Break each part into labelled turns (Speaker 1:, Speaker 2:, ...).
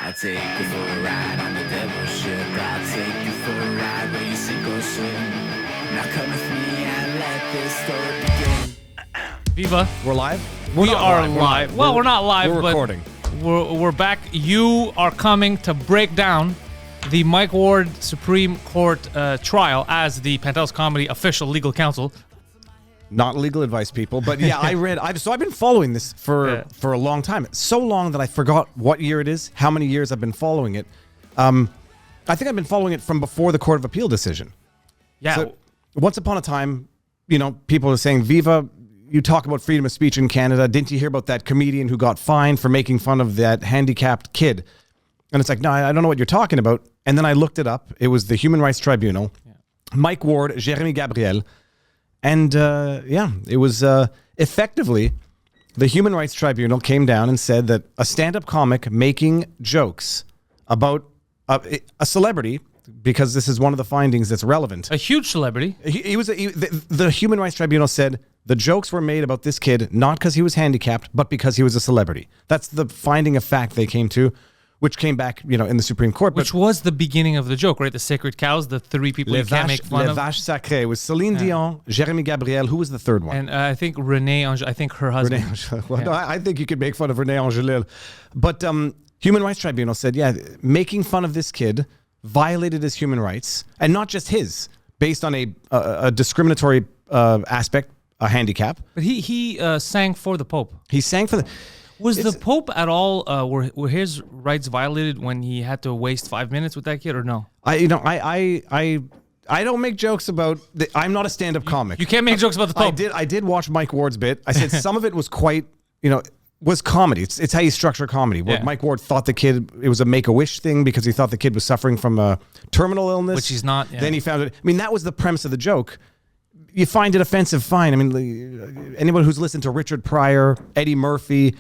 Speaker 1: I'll take you for a ride on the devil's ship. I'll take you for a ride where you sink or swim. Now come with me and let this story begin.
Speaker 2: Viva.
Speaker 3: We're live?
Speaker 2: We are live. Well, we're not live,
Speaker 3: we're
Speaker 2: but
Speaker 3: recording.
Speaker 2: We're back. You are coming to break down the Mike Ward Supreme Court trial as the Pantelis Comedy official legal counsel.
Speaker 3: Not legal advice, people, but yeah, I've been following this for a long time. So long that I forgot what year it is, how many years I've been following it. I think I've been following it from before the Court of Appeal decision.
Speaker 2: Yeah.
Speaker 3: So, once upon a time, people are saying, Viva, you talk about freedom of speech in Canada. Didn't you hear about that comedian who got fined for making fun of that handicapped kid? And it's like, no, I don't know what you're talking about. And then I looked it up. It was the Human Rights Tribunal, Mike Ward, Jérémy Gabriel. And it was effectively the Human Rights Tribunal came down and said that a stand-up comic making jokes about a celebrity, because this is one of the findings that's relevant.
Speaker 2: A huge celebrity.
Speaker 3: The Human Rights Tribunal said the jokes were made about this kid not because he was handicapped, but because he was a celebrity. That's the finding of fact they came to, which came back, in the Supreme Court.
Speaker 2: Which was the beginning of the joke, right? The sacred cows, the three people you can't make fun
Speaker 3: Les
Speaker 2: of.
Speaker 3: Vaches Sacrées. It was Celine Dion, Jérémy Gabriel. Who was the third one?
Speaker 2: And I think Renee, I think her husband.
Speaker 3: Renee Angelil. Well, no, I think you could make fun of Renee Angelil. But Human Rights Tribunal said, making fun of this kid violated his human rights, and not just his, based on a discriminatory aspect, a handicap.
Speaker 2: But he sang for the Pope.
Speaker 3: He sang for the...
Speaker 2: Was the Pope at all, were his rights violated when he had to waste 5 minutes with that kid, or no? I
Speaker 3: don't make jokes about... I'm not a stand-up comic.
Speaker 2: You can't make jokes about the Pope.
Speaker 3: I did watch Mike Ward's bit. I said some of it was quite, was comedy. It's how you structure comedy. Where Mike Ward thought the kid, it was a Make-A-Wish thing because he thought the kid was suffering from a terminal illness.
Speaker 2: Which he's not. Yeah.
Speaker 3: Then he found it... that was the premise of the joke. You find it offensive, fine. Anyone who's listened to Richard Pryor, Eddie Murphy...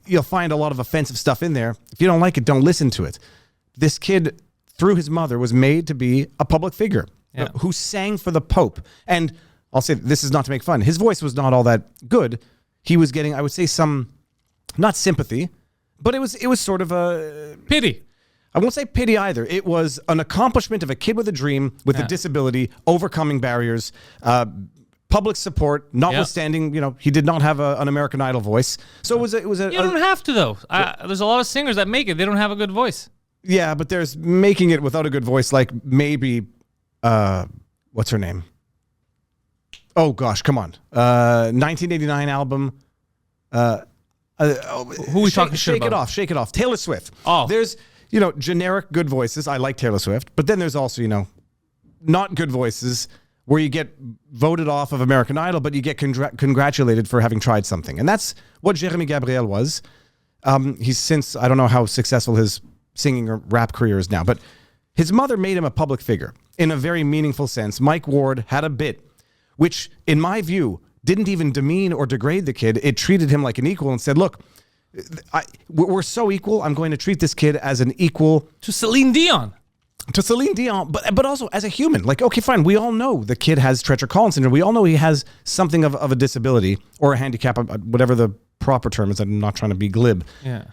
Speaker 3: you'll find a lot of offensive stuff in there. If you don't like it, don't listen to it. This kid, through his mother, was made to be a public figure who sang for the Pope. And I'll say, this is not to make fun. His voice was not all that good. He was getting, I would say, some, not sympathy, but it was sort of a...
Speaker 2: Pity.
Speaker 3: I won't say pity either. It was an accomplishment of a kid with a dream, with a disability, overcoming barriers, public support, notwithstanding, he did not have an American Idol voice. So it was a...
Speaker 2: You don't have to, though. There's a lot of singers that make it. They don't have a good voice.
Speaker 3: Yeah, but there's making it without a good voice, like maybe... what's her name? Oh, gosh, come on. 1989 album...
Speaker 2: Who are we talking shit about?
Speaker 3: Shake It Off. Taylor Swift.
Speaker 2: Oh.
Speaker 3: There's, generic good voices. I like Taylor Swift. But then there's also, not good voices... where you get voted off of American Idol, but you get congratulated for having tried something. And that's what Jérémy Gabriel was. He's since, I don't know how successful his singing or rap career is now, but his mother made him a public figure in a very meaningful sense. Mike Ward had a bit, which, in my view, didn't even demean or degrade the kid. It treated him like an equal and said, look, we're so equal, I'm going to treat this kid as an equal.
Speaker 2: To Celine Dion.
Speaker 3: To Celine Dion, but also as a human. Like, okay, fine, we all know the kid has Treacher-Collins syndrome. We all know he has something of a disability or a handicap, whatever the proper term is. I'm not trying to be glib.
Speaker 2: Yeah.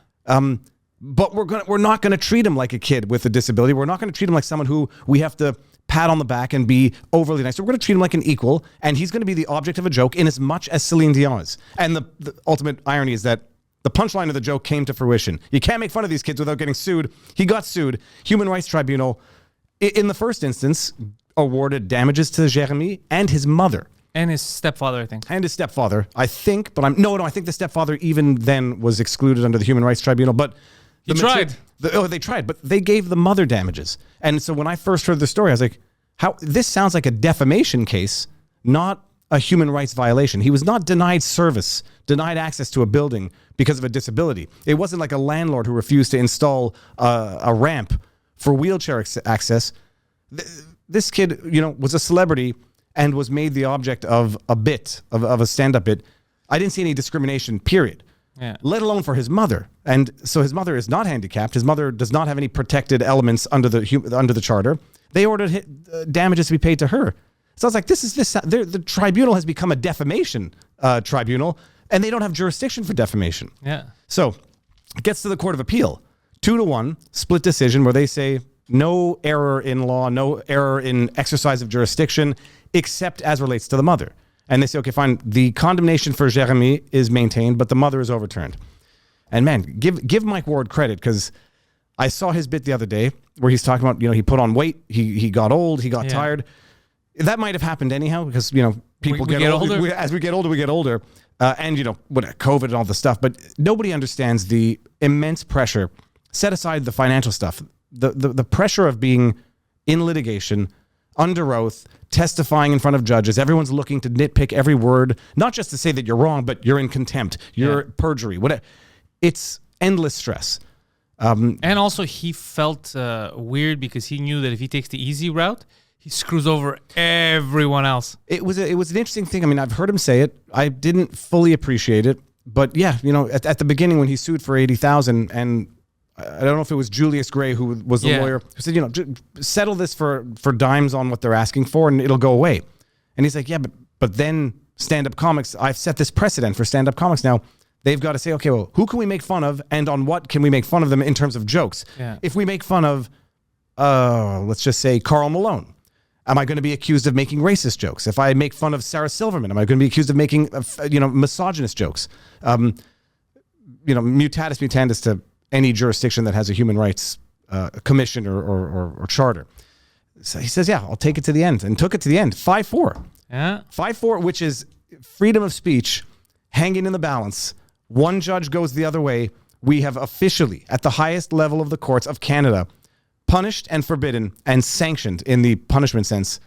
Speaker 3: But we're not going to treat him like a kid with a disability. We're not going to treat him like someone who we have to pat on the back and be overly nice. So we're going to treat him like an equal, and he's going to be the object of a joke in as much as Celine Dion is. And the ultimate irony is that the punchline of the joke came to fruition. You can't make fun of these kids without getting sued. He got sued. Human Rights Tribunal, in the first instance, awarded damages to Jérémy and his mother.
Speaker 2: And his stepfather, I think.
Speaker 3: And his stepfather, I think. But I think the stepfather even then was excluded under the Human Rights Tribunal. But
Speaker 2: they tried.
Speaker 3: They tried, but they gave the mother damages. And so when I first heard the story, I was like, this sounds like a defamation case, not a human rights violation. He was not denied service, denied access to a building because of a disability. It wasn't like a landlord who refused to install a ramp for wheelchair access. This kid, was a celebrity and was made the object of a bit, of a stand-up bit. I didn't see any discrimination, period.
Speaker 2: Yeah.
Speaker 3: Let alone for his mother. And so his mother is not handicapped. His mother does not have any protected elements under the charter. They ordered damages to be paid to her. So I was like, the tribunal has become a defamation tribunal, and they don't have jurisdiction for defamation.
Speaker 2: Yeah.
Speaker 3: So it gets to the Court of Appeal. 2-1 split decision where they say no error in law, no error in exercise of jurisdiction, except as relates to the mother. And they say, okay, fine, the condemnation for Jeremy is maintained, but the mother is overturned. And man, give Mike Ward credit, because I saw his bit the other day where he's talking about, he put on weight, he got old, he got tired. That might have happened anyhow, because, people
Speaker 2: we
Speaker 3: get
Speaker 2: older.
Speaker 3: As we get older, we get older. And, COVID and all the stuff. But nobody understands the immense pressure. Set aside the financial stuff. The pressure of being in litigation, under oath, testifying in front of judges. Everyone's looking to nitpick every word, not just to say that you're wrong, but you're in contempt, you're perjury, whatever. It's endless stress.
Speaker 2: And also he felt weird because he knew that if he takes the easy route, he screws over everyone else.
Speaker 3: It was an interesting thing. I mean, I've heard him say it. I didn't fully appreciate it, but yeah, at the beginning when he sued for $80,000, and I don't know if it was Julius Gray who was the lawyer who said, settle this for dimes on what they're asking for, and it'll go away. And he's like, yeah, but then stand-up comics, I've set this precedent for stand-up comics now. They've got to say, okay, well, who can we make fun of, and on what can we make fun of them in terms of jokes?
Speaker 2: Yeah.
Speaker 3: If we make fun of, let's just say, Karl Malone, am I going to be accused of making racist jokes? If I make fun of Sarah Silverman, am I going to be accused of making, misogynist jokes? Mutatis mutandis to any jurisdiction that has a human rights commission or charter. So he says, yeah, I'll take it to the end, and took it to the end. 5-4.
Speaker 2: Yeah.
Speaker 3: 5-4, which is freedom of speech hanging in the balance. One judge goes the other way. We have officially, at the highest level of the courts of Canada, punished and forbidden and sanctioned, in the punishment sense,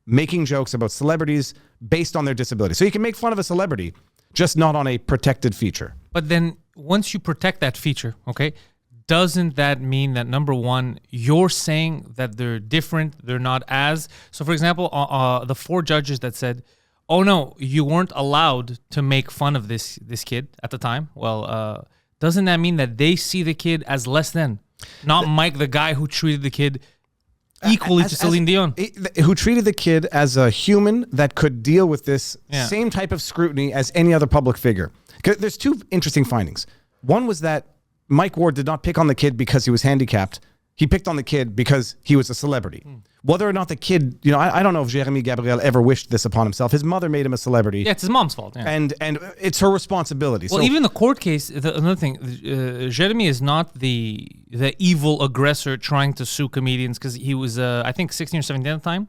Speaker 3: making jokes about celebrities based on their disability. So you can make fun of a celebrity, just not on a protected feature.
Speaker 2: But then once you protect that feature, okay, doesn't that mean that, number one, you're saying that they're different, they're not as... So, for example, the 4 judges that said, oh, no, you weren't allowed to make fun of this kid at the time. Well, doesn't that mean that they see the kid as less than? Not Mike, the guy who treated the kid equally to Celine Dion.
Speaker 3: Who treated the kid as a human that could deal with this same type of scrutiny as any other public figure. 'Cause there's 2 interesting findings. One was that Mike Ward did not pick on the kid because he was handicapped. He picked on the kid because he was a celebrity. Whether or not the kid, I don't know if Jérémy Gabriel ever wished this upon himself. His mother made him a celebrity.
Speaker 2: Yeah, it's his mom's fault. Yeah.
Speaker 3: And it's her responsibility.
Speaker 2: Well,
Speaker 3: so,
Speaker 2: even the court case, another thing, Jérémy is not the evil aggressor trying to sue comedians, because he was, I think, 16 or 17 at the time.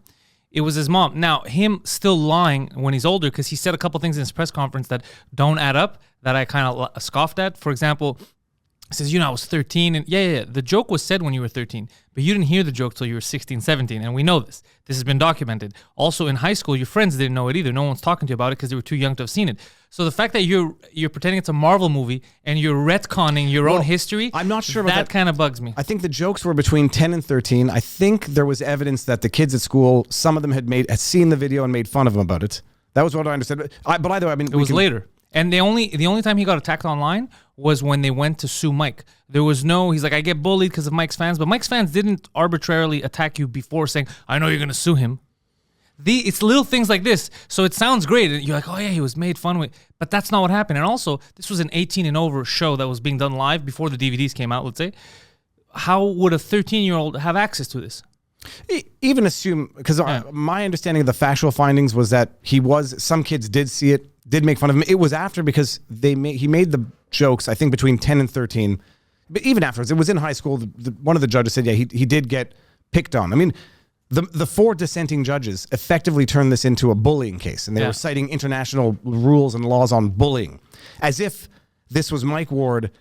Speaker 2: It was his mom. Now, him still lying when he's older, because he said a couple things in his press conference that don't add up, that I kind of scoffed at. For example, he says, I was 13. And yeah, the joke was said when you were 13, but you didn't hear the joke till you were 16, 17. And we know this. This has been documented. Also, in high school, your friends didn't know it either. No one's talking to you about it because they were too young to have seen it. So the fact that you're pretending it's a Marvel movie and you're retconning your own history,
Speaker 3: I'm not sure about
Speaker 2: that kind of bugs me.
Speaker 3: I think the jokes were between 10 and 13. I think there was evidence that the kids at school, some of them had seen the video and made fun of him about it. That was what I understood. But either way, I mean,
Speaker 2: it was later. And the only time he got attacked online was when they went to sue Mike. There was he's like, I get bullied because of Mike's fans, but Mike's fans didn't arbitrarily attack you before saying, I know you're going to sue him. It's little things like this. So it sounds great. And you're like, oh yeah, he was made fun with. But that's not what happened. And also, this was an 18 and over show that was being done live before the DVDs came out, let's say. How would a 13-year-old have access to this?
Speaker 3: Even assume, because my understanding of the factual findings was that some kids did see it, did make fun of him. It was after, because he made the jokes, I think, between 10 and 13. But even afterwards, it was in high school. One of the judges said, yeah, he did get picked on. I mean, the 4 dissenting judges effectively turned this into a bullying case, and they were citing international rules and laws on bullying, as if this was Mike Ward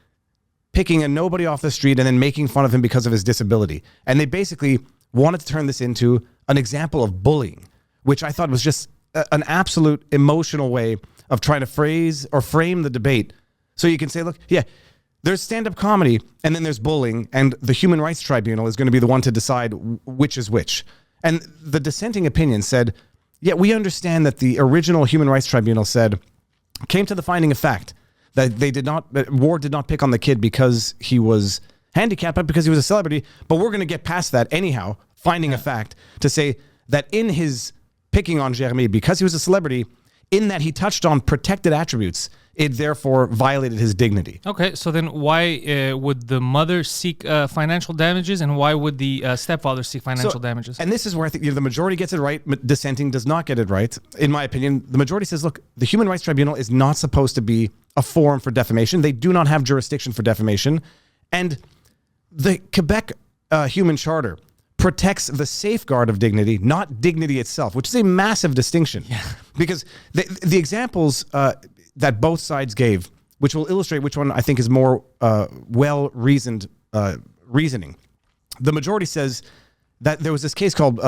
Speaker 3: picking a nobody off the street and then making fun of him because of his disability. And they basically wanted to turn this into an example of bullying, which I thought was just an absolute emotional way of trying to frame the debate. So you can say, look, yeah, there's stand-up comedy, and then there's bullying, and the Human Rights Tribunal is going to be the one to decide which is which. And the dissenting opinion said, yeah, we understand that the original Human Rights Tribunal came to the finding of fact that Ward did not pick on the kid because he was handicapped, but because he was a celebrity. But we're going to get past that anyhow, finding a fact to say that in his picking on Jérémy because he was a celebrity, in that he touched on protected attributes, it therefore violated his dignity.
Speaker 2: Okay, so then why would the mother seek financial damages, and why would the stepfather seek financial damages?
Speaker 3: And this is where I think the majority gets it right. Dissenting does not get it right. In my opinion, the majority says, look, the Human Rights Tribunal is not supposed to be a forum for defamation. They do not have jurisdiction for defamation. And the Quebec Human Charter protects the safeguard of dignity, not dignity itself, which is a massive distinction. Yeah. Because the examples that both sides gave, which will illustrate which one I think is more well-reasoned reasoning. The majority says that there was this case called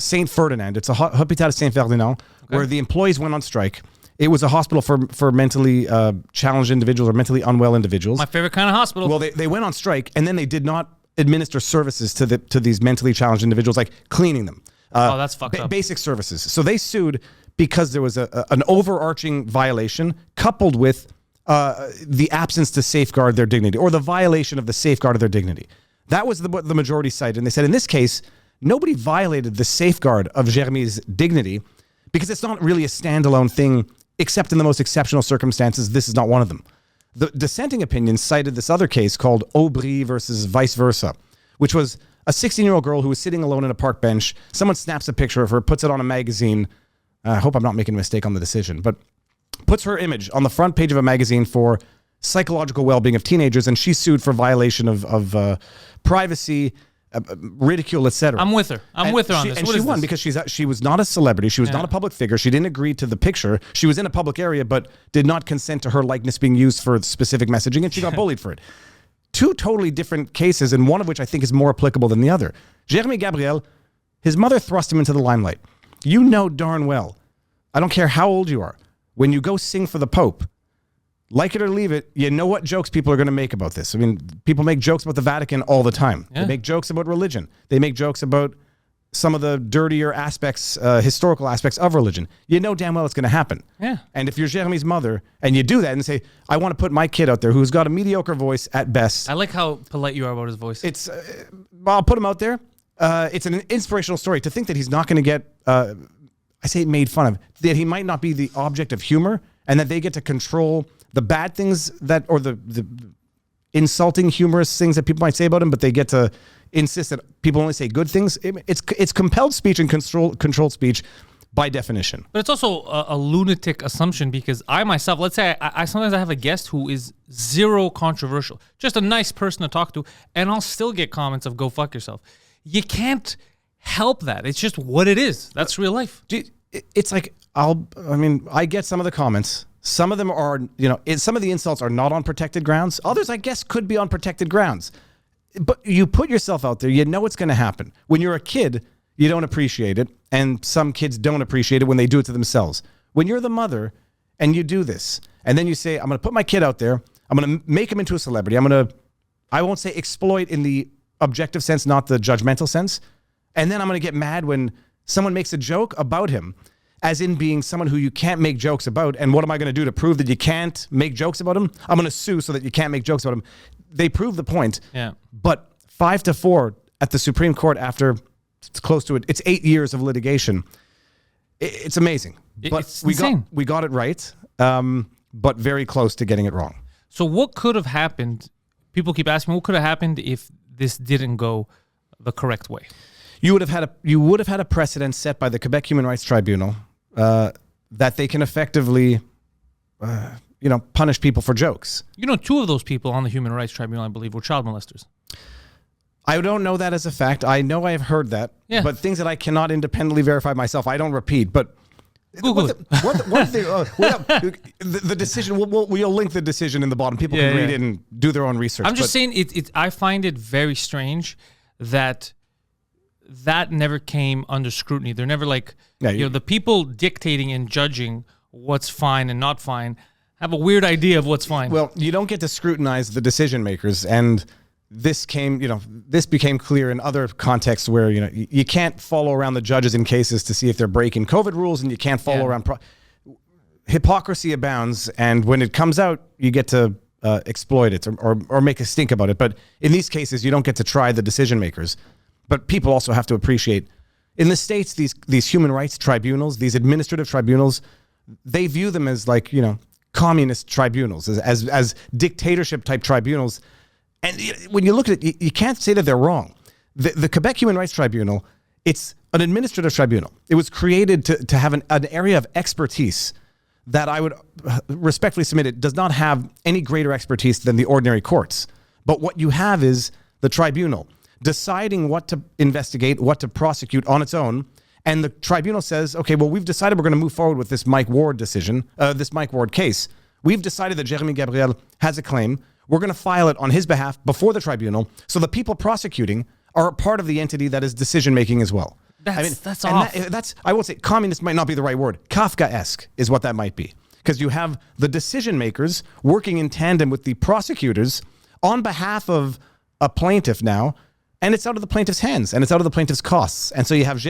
Speaker 3: Saint Ferdinand. It's a Hôpital Saint Ferdinand, where the employees went on strike. It was a hospital for mentally challenged individuals or mentally unwell individuals.
Speaker 2: My favorite kind of hospital.
Speaker 3: Well, they went on strike, and then they did not administer services to these mentally challenged individuals, like cleaning them.
Speaker 2: That's fucked up.
Speaker 3: Basic services. So they sued because there was an overarching violation coupled with the absence to safeguard their dignity, or the violation of the safeguard of their dignity. That was what the majority cited. And they said, in this case, nobody violated the safeguard of Jérémy's dignity because it's not really a standalone thing, except in the most exceptional circumstances. This is not one of them. The dissenting opinion cited this other case called Aubry versus vice versa, which was a 16-year-old girl who was sitting alone on a park bench. Someone snaps a picture of her, puts it on a magazine. I hope I'm not making a mistake on the decision, but puts her image on the front page of a magazine for psychological well-being of teenagers, and she's sued for violation of privacy, ridicule, etc.
Speaker 2: I'm with her. I'm with her on this.
Speaker 3: And she won because she was not a celebrity. She was not a public figure. She didn't agree to the picture. She was in a public area, but did not consent to her likeness being used for specific messaging, and she got bullied for it. Two totally different cases, and one of which I think is more applicable than the other. Jérémy Gabriel, his mother thrust him into the limelight. You know darn well, I don't care how old you are, when you go sing for the Pope, like it or leave it, you know what jokes people are going to make about this. I mean, people make jokes about the Vatican all the time. Yeah. They make jokes about religion. They make jokes about some of the dirtier aspects, historical aspects of religion. You know damn well it's going to happen.
Speaker 2: Yeah.
Speaker 3: And if you're Jérémy's mother and you do that and say, I want to put my kid out there who's got a mediocre voice at best.
Speaker 2: I like how polite you are about his voice.
Speaker 3: It's, I'll put him out there. It's an inspirational story to think that he's not going to get, I say made fun of, that he might not be the object of humor, and that they get to control the bad things that, or the insulting, humorous things that people might say about him, but they get to insist that people only say good things. It's compelled speech and controlled speech by definition.
Speaker 2: But it's also a lunatic assumption, because I myself, let's say I sometimes I have a guest who is zero controversial, just a nice person to talk to, and I'll still get comments of "go fuck yourself." You can't help that. It's just what it is. That's real life.
Speaker 3: It's like, I get some of the comments. Some of them are, some of the insults are not on protected grounds. Others, I guess, could be on protected grounds. But you put yourself out there, you know what's going to happen. When you're a kid, you don't appreciate it. And some kids don't appreciate it when they do it to themselves. When you're the mother and you do this, and then you say, I'm going to put my kid out there. I'm going to make him into a celebrity. I won't say exploit in the objective sense, not the judgmental sense. And then I'm going to get mad when someone makes a joke about him, as in being someone who you can't make jokes about. And what am I going to do to prove that you can't make jokes about him? I'm going to sue so that you can't make jokes about him. They prove the point.
Speaker 2: Yeah.
Speaker 3: But 5-4 at the Supreme Court after it's close to it. It's 8 years of litigation. It's amazing. But we got it right, but very close to getting it wrong.
Speaker 2: So what could have happened? People keep asking, what could have happened if this didn't go the correct way? You would
Speaker 3: have had a precedent set by the Quebec Human Rights Tribunal that they can effectively, punish people for jokes.
Speaker 2: Two of those people on the Human Rights Tribunal, I believe, were child molesters.
Speaker 3: I don't know that as a fact. I know I have heard that, but things that I cannot independently verify myself, I don't repeat. But
Speaker 2: Google it.
Speaker 3: The decision, we'll link the decision in the bottom. People can read it and do their own research.
Speaker 2: I'm just saying, I find it very strange that never came under scrutiny. They're never like, the people dictating and judging what's fine and not fine have a weird idea of what's fine.
Speaker 3: Well, you don't get to scrutinize the decision makers, and this became clear in other contexts where, you can't follow around the judges in cases to see if they're breaking COVID rules, and you can't follow around. Hypocrisy abounds, and when it comes out, you get to exploit it or make a stink about it. But in these cases, you don't get to try the decision makers. But people also have to appreciate, in the States, these human rights tribunals, these administrative tribunals, they view them as like, communist tribunals, as dictatorship type tribunals. And when you look at it, you can't say that they're wrong. The Quebec Human Rights Tribunal, it's an administrative tribunal. It was created to have an area of expertise that I would respectfully submit it does not have any greater expertise than the ordinary courts. But what you have is the tribunal deciding what to investigate, what to prosecute on its own. And the tribunal says, okay, well, we've decided we're going to move forward with this Mike Ward decision, this Mike Ward case. We've decided that Jeremy Gabriel has a claim. We're going to file it on his behalf before the tribunal. So the people prosecuting are a part of the entity that is decision-making as well.
Speaker 2: That's off.
Speaker 3: I will say communist might not be the right word. Kafkaesque is what that might be. Because you have the decision makers working in tandem with the prosecutors on behalf of a plaintiff now, and it's out of the plaintiff's hands, and it's out of the plaintiff's costs. And so you have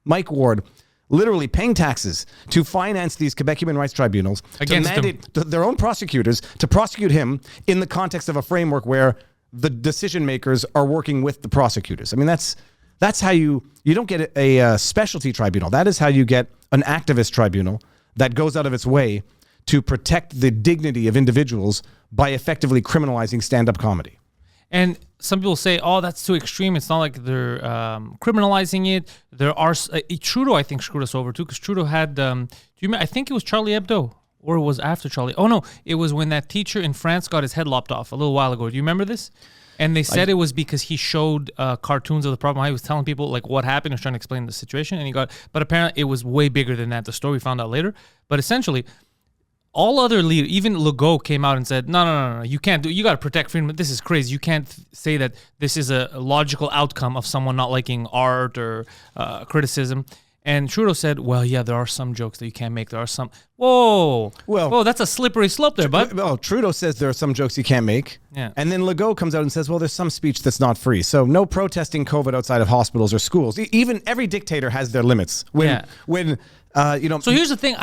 Speaker 3: Mike Ward literally paying taxes to finance these Quebec Human Rights Tribunals,
Speaker 2: Against
Speaker 3: to mandate their own prosecutors to prosecute him in the context of a framework where the decision makers are working with the prosecutors. I mean, that's how you don't get a specialty tribunal. That is how you get an activist tribunal that goes out of its way to protect the dignity of individuals by effectively criminalizing stand-up comedy.
Speaker 2: And some people say, "Oh, that's too extreme." It's not like they're criminalizing it. There are Trudeau, I think, screwed us over too, because Trudeau had. Do you remember? I think it was Charlie Hebdo, or it was after Charlie. Oh no, it was when that teacher in France got his head lopped off a little while ago. Do you remember this? And they said it was because he showed cartoons of the problem. He was telling people like what happened. He was trying to explain the situation, and he got. But apparently, it was way bigger than that. The story we found out later. But essentially, all other leaders, even Legault came out and said, no, you can't do it. You got to protect freedom. This is crazy. You can't say that this is a logical outcome of someone not liking art or criticism. And Trudeau said, well, yeah, there are some jokes that you can't make. There are some. Whoa, that's a slippery slope there, bud.
Speaker 3: Well, Trudeau says there are some jokes you can't make.
Speaker 2: Yeah.
Speaker 3: And then Legault comes out and says, well, there's some speech that's not free. So no protesting COVID outside of hospitals or schools. Even every dictator has their limits. So
Speaker 2: here's the thing.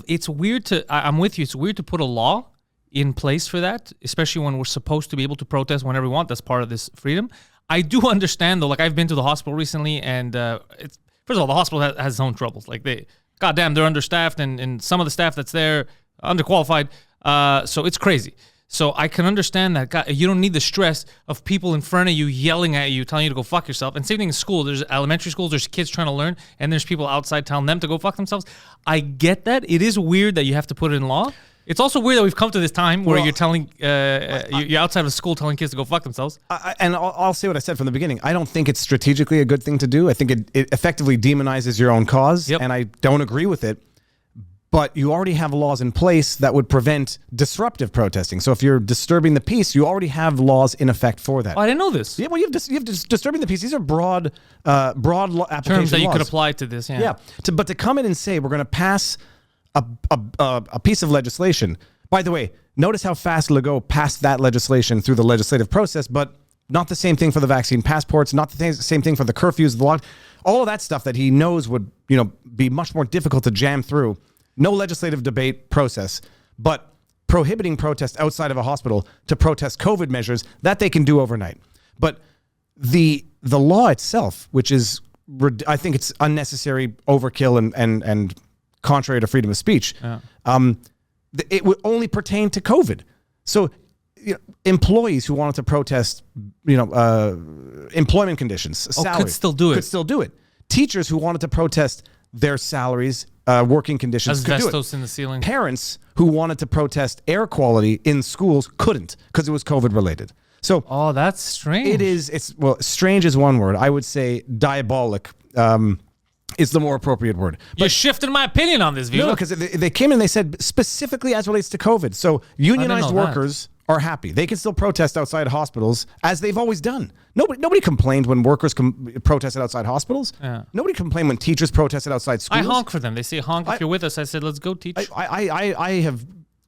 Speaker 2: It's weird I'm with you. It's weird to put a law in place for that, especially when we're supposed to be able to protest whenever we want. That's part of this freedom. I do understand though, like I've been to the hospital recently and it's, first of all, the hospital has its own troubles. Like they're understaffed and some of the staff that's there, underqualified. So it's crazy. So I can understand that. God, you don't need the stress of people in front of you yelling at you, telling you to go fuck yourself. And same thing in school. There's elementary schools, there's kids trying to learn, and there's people outside telling them to go fuck themselves. I get that. It is weird that you have to put it in law. It's also weird that we've come to this time where you're telling, you're outside of school telling kids to go fuck themselves.
Speaker 3: I'll say what I said from the beginning. I don't think it's strategically a good thing to do. I think it effectively demonizes your own cause, and I don't agree with it. But you already have laws in place that would prevent disruptive protesting. So if you're disturbing the peace, you already have laws in effect for that.
Speaker 2: Oh, I didn't know this.
Speaker 3: Yeah, well, you have disturbing the peace. These are broad application
Speaker 2: terms that you
Speaker 3: laws.
Speaker 2: could apply to this. Yeah.
Speaker 3: But to come in and say we're going to pass a piece of legislation. By the way, notice how fast Legault passed that legislation through the legislative process, but not the same thing for the vaccine passports, not the same thing for the curfews, the lock, all of that stuff that he knows would be much more difficult to jam through. No legislative debate process, but prohibiting protest outside of a hospital to protest COVID measures that they can do overnight. But the law itself, which is, I think it's unnecessary overkill and contrary to freedom of speech, it would only pertain to COVID. So employees who wanted to protest, employment conditions, salaries, could still do it. Teachers who wanted to protest their salaries, working conditions could do it.
Speaker 2: Asbestos in the ceiling.
Speaker 3: Parents who wanted to protest air quality in schools couldn't because it was COVID related. So
Speaker 2: that's strange.
Speaker 3: It is. Strange is one word. I would say diabolic is the more appropriate word.
Speaker 2: You're shifting my opinion on this, view.
Speaker 3: No, because they came in and they said specifically as relates to COVID. So unionized workers are happy. They can still protest outside hospitals as they've always done. Nobody complained when workers protested outside hospitals.
Speaker 2: Yeah.
Speaker 3: Nobody complained when teachers protested outside schools.
Speaker 2: I honk for them. They say honk if you're with us. I said let's go teach.
Speaker 3: I have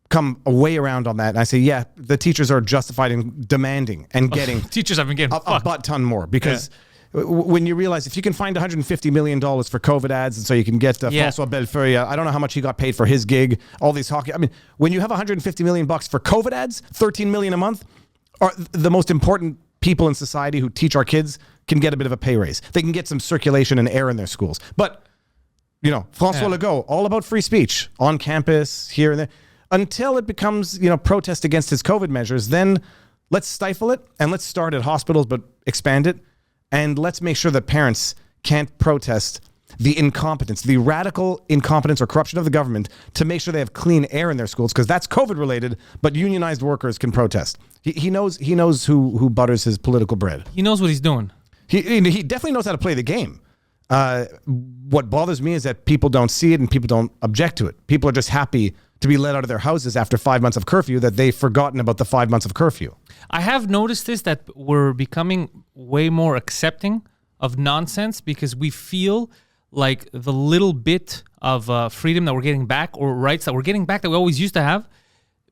Speaker 3: come way around on that, and I say the teachers are justified in demanding and getting
Speaker 2: teachers have been getting
Speaker 3: a butt ton more because. Yeah. When you realize if you can find $150 million for COVID ads and so you can get François Bellefeuille, I don't know how much he got paid for his gig, all these hockey. I mean, when you have $150 million for COVID ads, $13 million a month, are the most important people in society who teach our kids can get a bit of a pay raise. They can get some circulation and air in their schools. But You know, François
Speaker 2: Yeah.
Speaker 3: Legault, all about free speech on campus, here and there. Until it becomes, protest against his COVID measures, then let's stifle it and let's start at hospitals, but expand it. And let's make sure that parents can't protest the incompetence, the radical incompetence or corruption of the government to make sure they have clean air in their schools, because that's COVID related, but unionized workers can protest. He knows who butters his political bread.
Speaker 2: He knows what he's doing.
Speaker 3: He definitely knows how to play the game. What bothers me is that people don't see it and people don't object to it. People are just happy to be let out of their houses after 5 months of curfew, that they've forgotten about the 5 months of curfew.
Speaker 2: I have noticed this, that we're becoming way more accepting of nonsense because we feel like the little bit of freedom that we're getting back, or rights that we're getting back that we always used to have,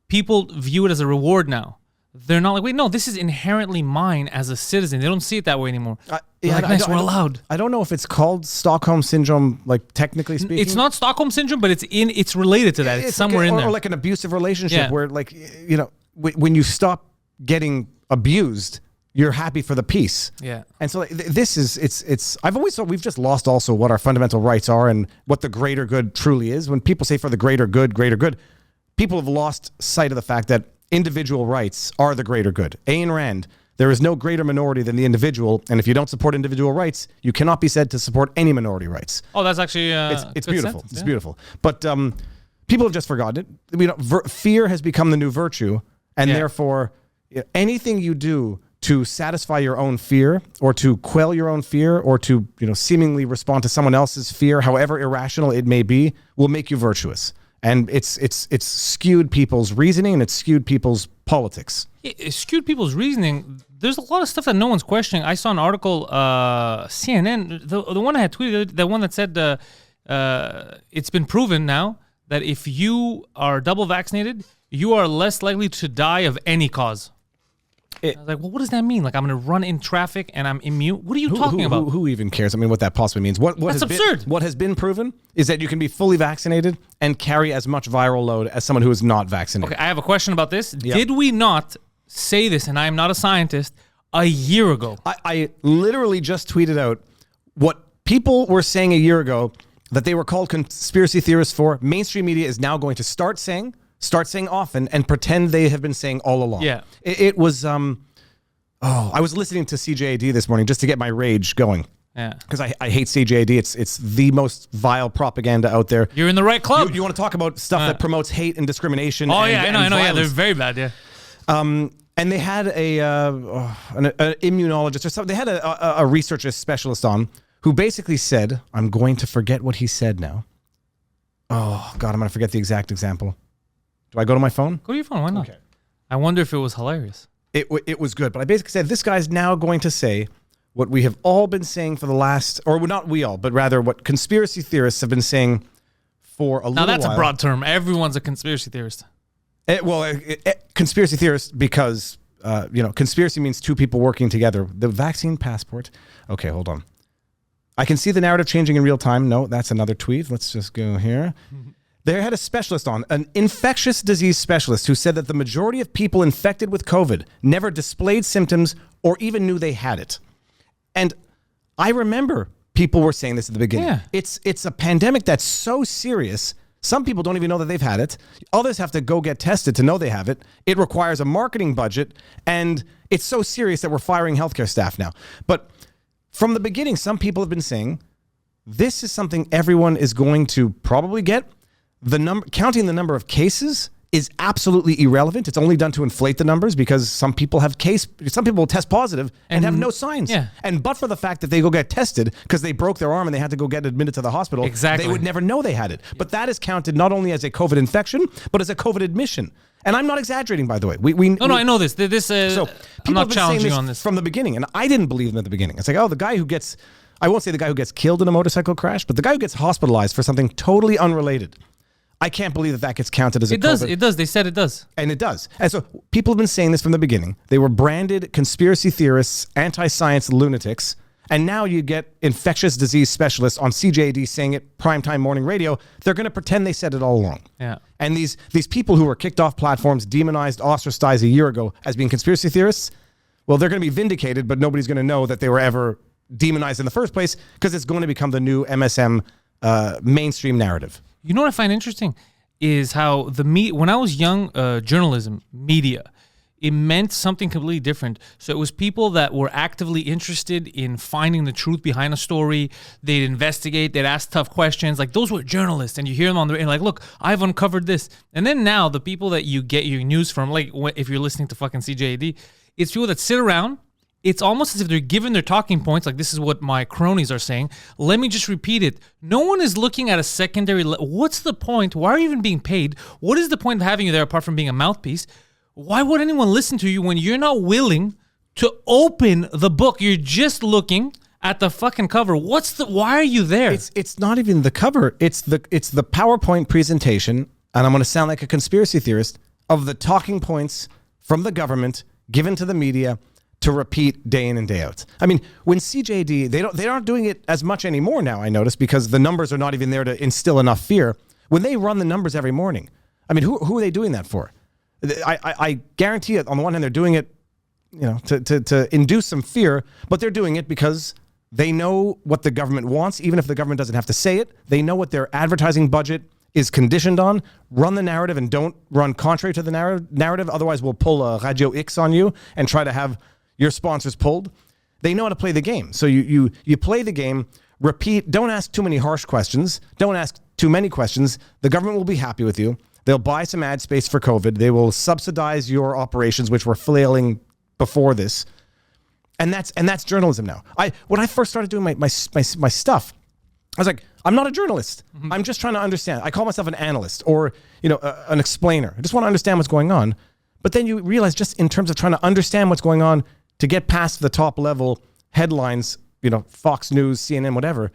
Speaker 2: people view it as a reward now. They're not like, wait, no, this is inherently mine as a citizen. They don't see it that way anymore. They're like, nice, we're allowed.
Speaker 3: I don't know if it's called Stockholm Syndrome, like technically speaking.
Speaker 2: It's not Stockholm Syndrome, but it's related to that. It's somewhere in there.
Speaker 3: Or like an abusive relationship
Speaker 2: Yeah.
Speaker 3: where, like, when you stop getting abused, you're happy for the peace.
Speaker 2: Yeah.
Speaker 3: And so this is, it's, I've always thought we've just lost also what our fundamental rights are and what the greater good truly is. When people say for the greater good, people have lost sight of the fact that individual rights are the greater good. Ayn Rand, there is no greater minority than the individual, and if you don't support individual rights, you cannot be said to support any minority rights.
Speaker 2: Oh, that's actually
Speaker 3: It's
Speaker 2: good
Speaker 3: beautiful.
Speaker 2: sentence,
Speaker 3: It's
Speaker 2: yeah.
Speaker 3: beautiful. But people have just forgotten it. Fear has become the new virtue, and
Speaker 2: Yeah.
Speaker 3: therefore anything you do to satisfy your own fear or to quell your own fear or to seemingly respond to someone else's fear, however irrational it may be, will make you virtuous. And it's skewed people's reasoning and it's skewed people's politics.
Speaker 2: It skewed people's reasoning. There's a lot of stuff that no one's questioning. I saw an article, CNN, the one I had tweeted, the one that said it's been proven now that if you are double vaccinated, you are less likely to die of any cause. I was like, well, what does that mean? Like, I'm going to run in traffic and I'm immune? What are you talking about?
Speaker 3: Who even cares? I mean, what that possibly means. What
Speaker 2: That's
Speaker 3: has
Speaker 2: absurd.
Speaker 3: What has been proven is that you can be fully vaccinated and carry as much viral load as someone who is not vaccinated.
Speaker 2: Okay, I have a question about this. Did we not say this, and I am not a scientist, a year ago?
Speaker 3: I literally just tweeted out what people were saying a year ago that they were called conspiracy theorists for. Mainstream media is now going to start saying often and pretend they have been saying all along.
Speaker 2: Yeah.
Speaker 3: It was, I was listening to CJAD this morning just to get my rage going.
Speaker 2: Yeah.
Speaker 3: Because I hate CJAD. It's the most vile propaganda out there.
Speaker 2: You're in the right club.
Speaker 3: You want to talk about stuff that promotes hate and discrimination?
Speaker 2: Oh,
Speaker 3: and,
Speaker 2: yeah, I know.
Speaker 3: and
Speaker 2: Yeah, they're
Speaker 3: violence.
Speaker 2: very bad, yeah.
Speaker 3: And they had an immunologist or something. They had a researcher specialist on who basically said, I'm going to forget what he said now. Oh, God, I'm going to forget the exact example. Do I go to my phone?
Speaker 2: Go to your phone. Why not?
Speaker 3: Okay.
Speaker 2: I wonder if it was hilarious.
Speaker 3: It was good. But I basically said, this guy's now going to say what we have all been saying for the last, or not we all, but rather what conspiracy theorists have been saying for a little while.
Speaker 2: Now, that's a broad term. Everyone's a conspiracy theorist.
Speaker 3: Conspiracy theorist because, conspiracy means two people working together. The vaccine passport. Okay, hold on. I can see the narrative changing in real time. No, that's another tweet. Let's just go here. They had a specialist on, an infectious disease specialist, who said that the majority of people infected with COVID never displayed symptoms or even knew they had it. And I remember people were saying this at the beginning.
Speaker 2: Yeah.
Speaker 3: It's a pandemic that's so serious. Some people don't even know that they've had it. Others have to go get tested to know they have it. It requires a marketing budget, and it's so serious that we're firing healthcare staff now. But from the beginning, some people have been saying this is something everyone is going to probably get. Counting the number of cases is absolutely irrelevant. It's only done to inflate the numbers because some people will test positive and have no signs.
Speaker 2: Yeah.
Speaker 3: And but for the fact that they go get tested because they broke their arm and they had to go get admitted to the hospital,
Speaker 2: Exactly.
Speaker 3: they would never know they had it. But that is counted not only as a COVID infection, but as a COVID admission. And I'm not exaggerating, by the way.
Speaker 2: No, I know this.
Speaker 3: So
Speaker 2: I'm
Speaker 3: people
Speaker 2: not
Speaker 3: have been saying
Speaker 2: challenging
Speaker 3: this
Speaker 2: on this.
Speaker 3: from the beginning, and I didn't believe them at the beginning. It's like, oh, the guy who gets, I won't say the guy who gets killed in a motorcycle crash, but the guy who gets hospitalized for something totally unrelated. I can't believe that gets counted as a COVID.
Speaker 2: It does. They said it does.
Speaker 3: And it does. And so people have been saying this from the beginning. They were branded conspiracy theorists, anti-science lunatics. And now you get infectious disease specialists on CJAD saying it primetime morning radio. They're going to pretend they said it all along.
Speaker 2: Yeah.
Speaker 3: And these people who were kicked off platforms, demonized, ostracized a year ago as being conspiracy theorists, well, they're going to be vindicated, but nobody's going to know that they were ever demonized in the first place because it's going to become the new MSM mainstream narrative.
Speaker 2: You know what I find interesting is how when I was young, journalism, media, it meant something completely different. So it was people that were actively interested in finding the truth behind a story. They'd investigate, they'd ask tough questions. Like, those were journalists, and you hear them on the and like, look, I've uncovered this. And then now the people that you get your news from, like if you're listening to fucking CJAD, it's people that sit around. It's almost as if they're given their talking points. Like, this is what my cronies are saying. Let me just repeat it. No one is looking at a secondary. What's the point? Why are you even being paid? What is the point of having you there apart from being a mouthpiece? Why would anyone listen to you when you're not willing to open the book? You're just looking at the fucking cover. Why are you there?
Speaker 3: It's not even the cover. It's the PowerPoint presentation, and I'm going to sound like a conspiracy theorist, of the talking points from the government given to the media to repeat day in and day out. I mean, when CJD, they aren't doing it as much anymore now, I notice, because the numbers are not even there to instill enough fear. When they run the numbers every morning, I mean, who are they doing that for? I guarantee it. On the one hand, they're doing it, to induce some fear, but they're doing it because they know what the government wants, even if the government doesn't have to say it. They know what their advertising budget is conditioned on. Run the narrative and don't run contrary to the narrative. Otherwise, we'll pull a Radio X on you and try to have your sponsors pulled. They know how to play the game. So you play the game, repeat, don't ask too many harsh questions, don't ask too many questions. The government will be happy with you. They'll buy some ad space for COVID. They will subsidize your operations, which were flailing before this. And that's journalism now. When I first started doing my stuff, I was like, I'm not a journalist. Mm-hmm. I'm just trying to understand. I call myself an analyst or an explainer. I just want to understand what's going on. But then you realize, just in terms of trying to understand what's going on, to get past the top level headlines, Fox News, CNN, whatever,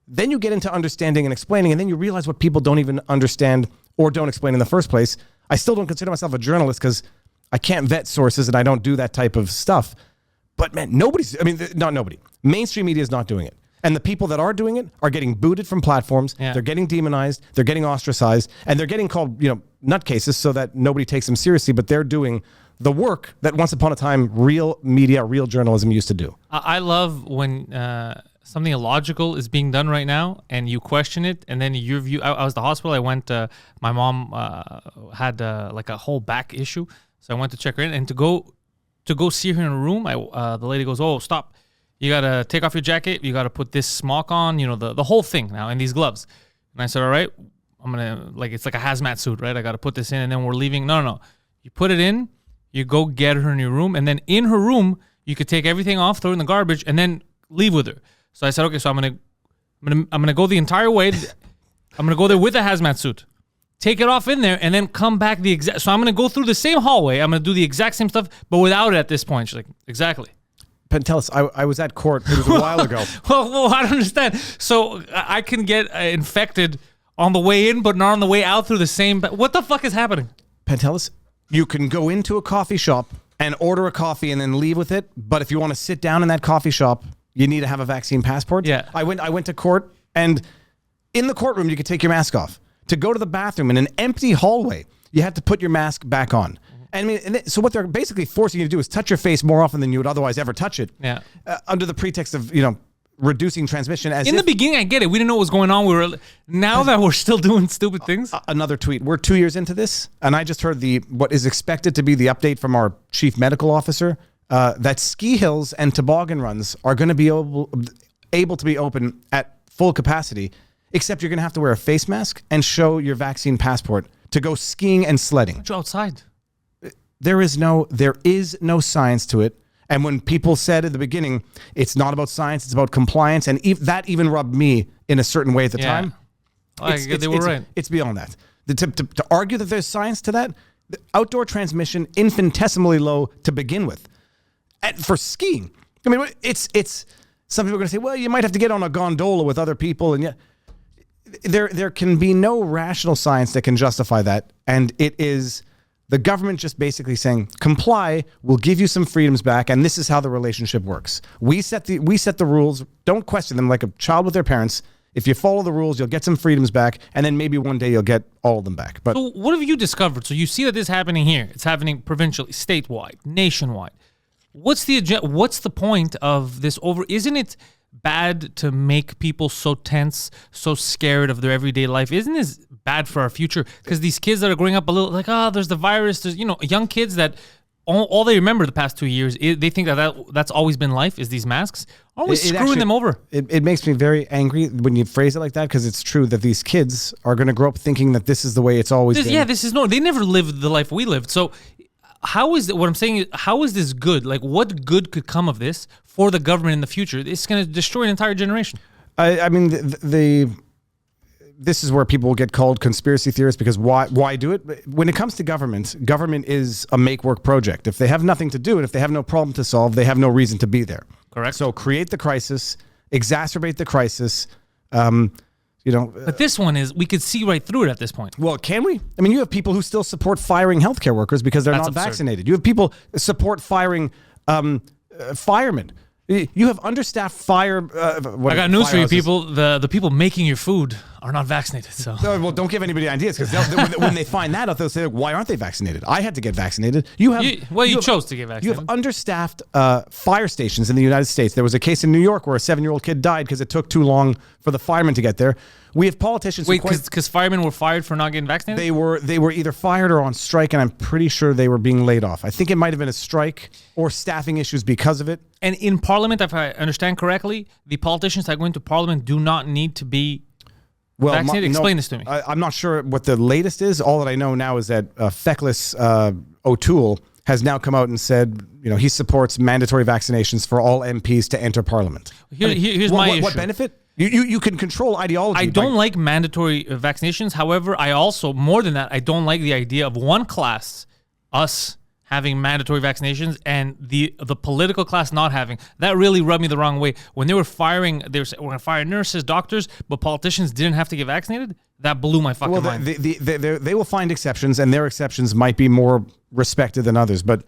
Speaker 3: then you get into understanding and explaining, and then you realize what people don't even understand or don't explain in the first place. I still don't consider myself a journalist because I can't vet sources and I don't do that type of stuff. But man, not nobody. Mainstream media is not doing it. And the people that are doing it are getting booted from platforms. Yeah. They're getting demonized. They're getting ostracized. And they're getting called, nutcases so that nobody takes them seriously. But they're doing the work that once upon a time real media, real journalism used to do.
Speaker 2: I love when something illogical is being done right now and you question it, and then your view. I was at the hospital. I went. My mom had like a whole back issue, so I went to check her in, and to go see her in a room. The lady goes, "Oh, stop! You gotta take off your jacket. You gotta put this smock on. The whole thing now, and these gloves." And I said, "All right, I'm gonna it's like a hazmat suit, right? I gotta put this in, and then we're leaving." No. You put it in. You go get her in your room, and then in her room, you could take everything off, throw it in the garbage, and then leave with her. So I said, okay, so I'm gonna go the entire way. I'm gonna go there with a hazmat suit, take it off in there, and then come back the exact. So I'm gonna go through the same hallway. I'm gonna do the exact same stuff, but without it at this point. She's like, exactly.
Speaker 3: Pentelis, I was at court. It was a while ago.
Speaker 2: well, I don't understand. So I can get infected on the way in, but not on the way out through the same. What the fuck is happening?
Speaker 3: Pentelis, you can go into a coffee shop and order a coffee and then leave with it. But if you want to sit down in that coffee shop, you need to have a vaccine passport.
Speaker 2: Yeah.
Speaker 3: I went to court, and in the courtroom, you could take your mask off. To go to the bathroom in an empty hallway, you had to put your mask back on. So what they're basically forcing you to do is touch your face more often than you would otherwise ever touch it.
Speaker 2: Yeah.
Speaker 3: Under the pretext of, reducing transmission.
Speaker 2: In the beginning, I get it. We didn't know what was going on. Now that we're still doing stupid things.
Speaker 3: Another tweet. We're 2 years into this, and I just heard what is expected to be the update from our chief medical officer, that ski hills and toboggan runs are going to be able to be open at full capacity, except you're going to have to wear a face mask and show your vaccine passport to go skiing and sledding.
Speaker 2: Go outside.
Speaker 3: There is no science to it. And when people said at the beginning, it's not about science, it's about compliance, and that even rubbed me in a certain way at the time.
Speaker 2: They were right.
Speaker 3: It's beyond that. To argue that there's science to that, the outdoor transmission infinitesimally low to begin with. For skiing, I mean, it's. Some people are going to say, well, you might have to get on a gondola with other people, and yet there can be no rational science that can justify that, and it is. The government just basically saying, comply, we'll give you some freedoms back, and this is how the relationship works. We set the rules. Don't question them like a child with their parents. If you follow the rules, you'll get some freedoms back, and then maybe one day you'll get all of them back. But
Speaker 2: so what have you discovered? So you see that this is happening here. It's happening provincially, statewide, nationwide. What's the point of this Isn't it bad to make people so tense, so scared of their everyday life? Isn't this bad for our future? Because these kids that are growing up a little like, there's the virus. There's, young kids that all they remember the past 2 years, they think that's always been life, is these masks. Always screwing them over.
Speaker 3: It makes me very angry when you phrase it like that, because it's true that these kids are going to grow up thinking that this is the way it's always been.
Speaker 2: Yeah, this is they never lived the life we lived. So how is it, what I'm saying is, how is this good? Like, what good could come of this for the government in the future? It's going to destroy an entire generation.
Speaker 3: I mean, this is where people will get called conspiracy theorists, because why do it? When it comes to government is a make-work project. If they have nothing to do and if they have no problem to solve, they have no reason to be there.
Speaker 2: Correct.
Speaker 3: So create the crisis, exacerbate the crisis.
Speaker 2: But this one we could see right through it at this point.
Speaker 3: Well, can we? I mean, you have people who still support firing healthcare workers because they're
Speaker 2: That's
Speaker 3: not
Speaker 2: absurd.
Speaker 3: vaccinated. You have people support firing firemen. You have understaffed fire.
Speaker 2: I got news for you, people. The people making your food are not vaccinated. So
Speaker 3: Well, don't give anybody ideas, because when they find that out, they'll say, "Why aren't they vaccinated? I had to get vaccinated." You
Speaker 2: chose to get vaccinated.
Speaker 3: You have understaffed fire stations in the United States. There was a case in New York where a 7-year-old kid died because it took too long for the firemen to get there. We have politicians.
Speaker 2: Wait, because firemen were fired for not getting vaccinated?
Speaker 3: They were either fired or on strike, and I'm pretty sure they were being laid off. I think it might have been a strike or staffing issues because of it.
Speaker 2: And in Parliament, if I understand correctly, the politicians that go into Parliament do not need to be vaccinated. Explain this to me.
Speaker 3: I'm not sure what the latest is. All that I know now is that Feckless O'Toole has now come out and said, he supports mandatory vaccinations for all MPs to enter Parliament.
Speaker 2: Here's my issue.
Speaker 3: What benefit? You can control ideology.
Speaker 2: I don't like mandatory vaccinations. However, I also, more than that, I don't like the idea of one class, us, having mandatory vaccinations and the political class not having. That really rubbed me the wrong way. When they were saying we're going to fire nurses, doctors, but politicians didn't have to get vaccinated. That blew my fucking mind.
Speaker 3: They will find exceptions, and their exceptions might be more respected than others. But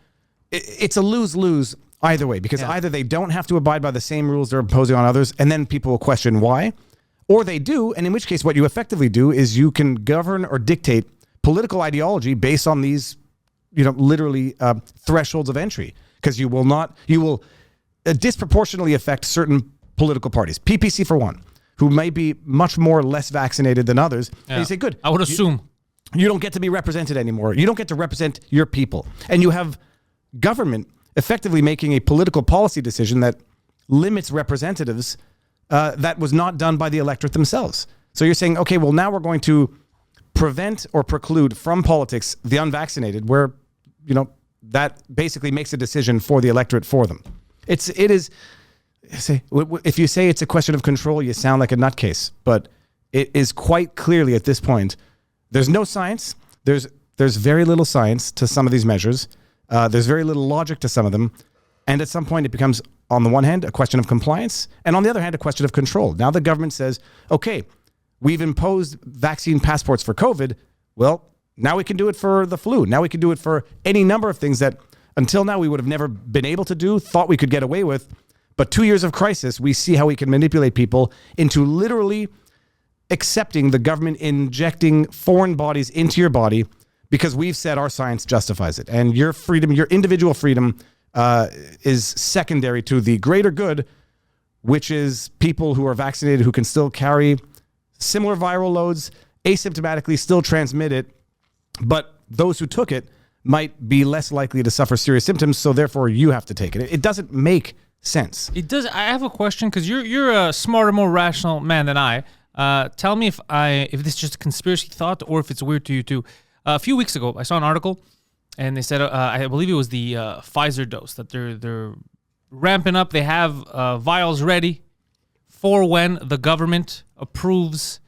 Speaker 3: it's a lose-lose either way, because either they don't have to abide by the same rules they're imposing on others, and then people will question why, or they do, and in which case what you effectively do is you can govern or dictate political ideology based on these literally thresholds of entry, because you will disproportionately affect certain political parties. PPC, for one, who may be much more less vaccinated than others. Yeah. And you say, good.
Speaker 2: I would assume.
Speaker 3: You don't get to be represented anymore. You don't get to represent your people. And you have government effectively making a political policy decision that limits representatives that was not done by the electorate themselves. So you're saying, okay, well, now we're going to prevent or preclude from politics the unvaccinated, where that basically makes a decision for the electorate for them. It is. If you say it's a question of control, you sound like a nutcase. But it is quite clearly at this point, there's no science. There's very little science to some of these measures. There's very little logic to some of them. And at some point, it becomes, on the one hand, a question of compliance, and on the other hand, a question of control. Now the government says, okay, we've imposed vaccine passports for COVID. Well, now we can do it for the flu. Now we can do it for any number of things that until now we would have never been able to do, thought we could get away with. But 2 years of crisis, we see how we can manipulate people into literally accepting the government injecting foreign bodies into your body because we've said our science justifies it. And your freedom, your individual freedom is secondary to the greater good, which is people who are vaccinated who can still carry similar viral loads, asymptomatically still transmit it, but those who took it might be less likely to suffer serious symptoms, so therefore you have to take it. It doesn't make sense.
Speaker 2: It does. I have a question, because you're a smarter, more rational man than I. Tell me if this is just a conspiracy thought or if it's weird to you too. A few weeks ago, I saw an article, and they said I believe it was the Pfizer dose that they're ramping up. They have vials ready for when the government approves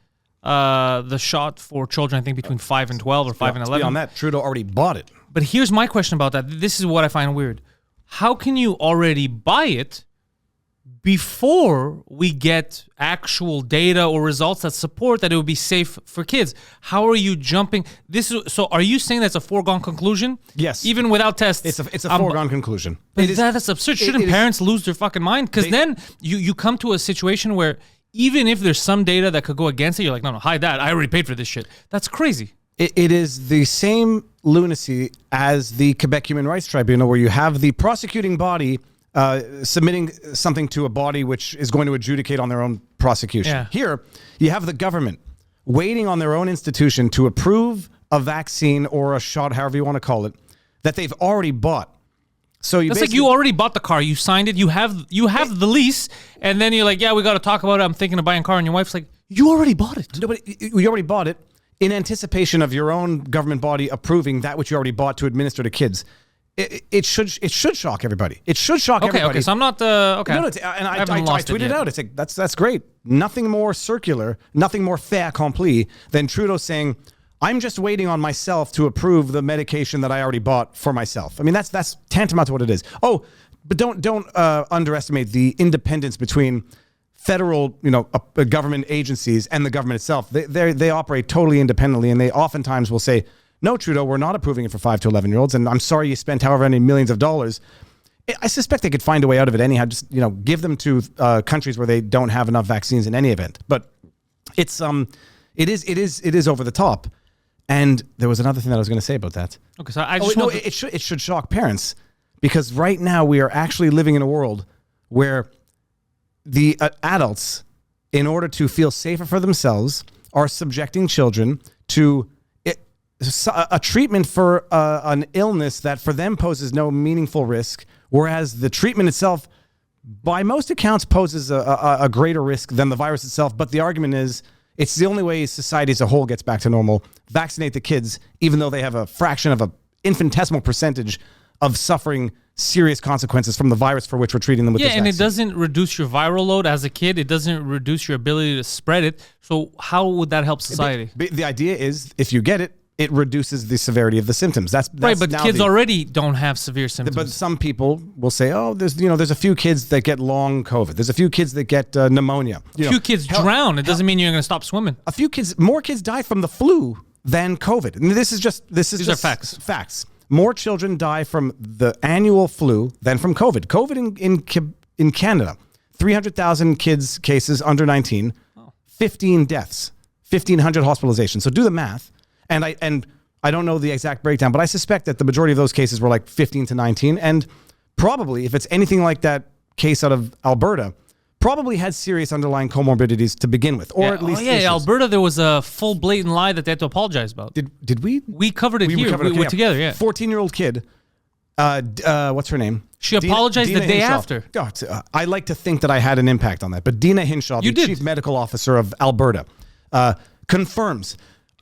Speaker 2: the shot for children. I think between 5 and 12 or 5 and 11.
Speaker 3: Beyond that, Trudeau already bought it.
Speaker 2: But here's my question about that. This is what I find weird. How can you already buy it before we get actual data or results that support that it would be safe for kids? How are you jumping? So are you saying that's a foregone conclusion?
Speaker 3: Yes.
Speaker 2: Even without tests?
Speaker 3: It's a foregone conclusion.
Speaker 2: But that's absurd. Shouldn't parents lose their fucking mind? Because then you come to a situation where even if there's some data that could go against it, you're like, no, hide that. I already paid for this shit. That's crazy.
Speaker 3: It is the same lunacy as the Quebec Human Rights Tribunal, where you have the prosecuting body submitting something to a body which is going to adjudicate on their own prosecution.
Speaker 2: Yeah.
Speaker 3: Here, you have the government waiting on their own institution to approve a vaccine or a shot, however you want to call it, that they've already bought. So
Speaker 2: That's like you already bought the car. You signed it. You have the lease, and then you're like, yeah, we got to talk about it. I'm thinking of buying a car, and your wife's like, you already bought it.
Speaker 3: No, but you already bought it in anticipation of your own government body approving that which you already bought to administer to kids. It should shock everybody. It should shock everybody.
Speaker 2: Okay. So I'm not okay.
Speaker 3: No, and I
Speaker 2: haven't lost it
Speaker 3: tweeted
Speaker 2: yet.
Speaker 3: out. It's like that's great. Nothing more circular, nothing more fait accompli than Trudeau saying, "I'm just waiting on myself to approve the medication that I already bought for myself." I mean, that's tantamount to what it is. Oh, but don't underestimate the independence between federal, government agencies and the government itself. They operate totally independently, and they oftentimes will say, "No, Trudeau, we're not approving it for 5 to 11-year-olds, and I'm sorry you spent however many millions of dollars." I suspect they could find a way out of it anyhow. Just give them to countries where they don't have enough vaccines in any event. But it is over the top. And there was another thing that I was going to say about that.
Speaker 2: Okay, so I just
Speaker 3: it should shock parents, because right now we are actually living in a world where the adults, in order to feel safer for themselves, are subjecting children to a treatment for an illness that for them poses no meaningful risk, whereas the treatment itself, by most accounts, poses a greater risk than the virus itself. But the argument is, it's the only way society as a whole gets back to normal. Vaccinate the kids, even though they have a fraction of an infinitesimal percentage of suffering serious consequences from the virus for which we're treating them with this
Speaker 2: and
Speaker 3: vaccine.
Speaker 2: it doesn't reduce your viral load as a kid. It doesn't reduce your ability to spread it. So how would that help society?
Speaker 3: The idea is, if you get it, it reduces the severity of the symptoms. That's
Speaker 2: right, but
Speaker 3: now
Speaker 2: kids already don't have severe symptoms.
Speaker 3: But some people will say, "Oh, there's a few kids that get long COVID. There's a few kids that get pneumonia.
Speaker 2: A few kids drown. It doesn't mean you're going to stop swimming.
Speaker 3: More kids die from the flu than COVID. And these
Speaker 2: are facts.
Speaker 3: Facts. More children die from the annual flu than from COVID. COVID in Canada, 300,000 kids cases under 19, 15 deaths, 1,500 hospitalizations. So do the math. And I don't know the exact breakdown, but I suspect that the majority of those cases were like 15 to 19. And probably, if it's anything like that case out of Alberta, probably had serious underlying comorbidities to begin with, or at least issues.
Speaker 2: Alberta, there was a full blatant lie that they had to apologize about.
Speaker 3: Did we?
Speaker 2: We covered it here. We were together, yeah.
Speaker 3: 14-year-old kid. What's her name?
Speaker 2: She apologized the day after.
Speaker 3: God, I like to think that I had an impact on that. But Dina Hinshaw, the chief medical officer of Alberta, confirms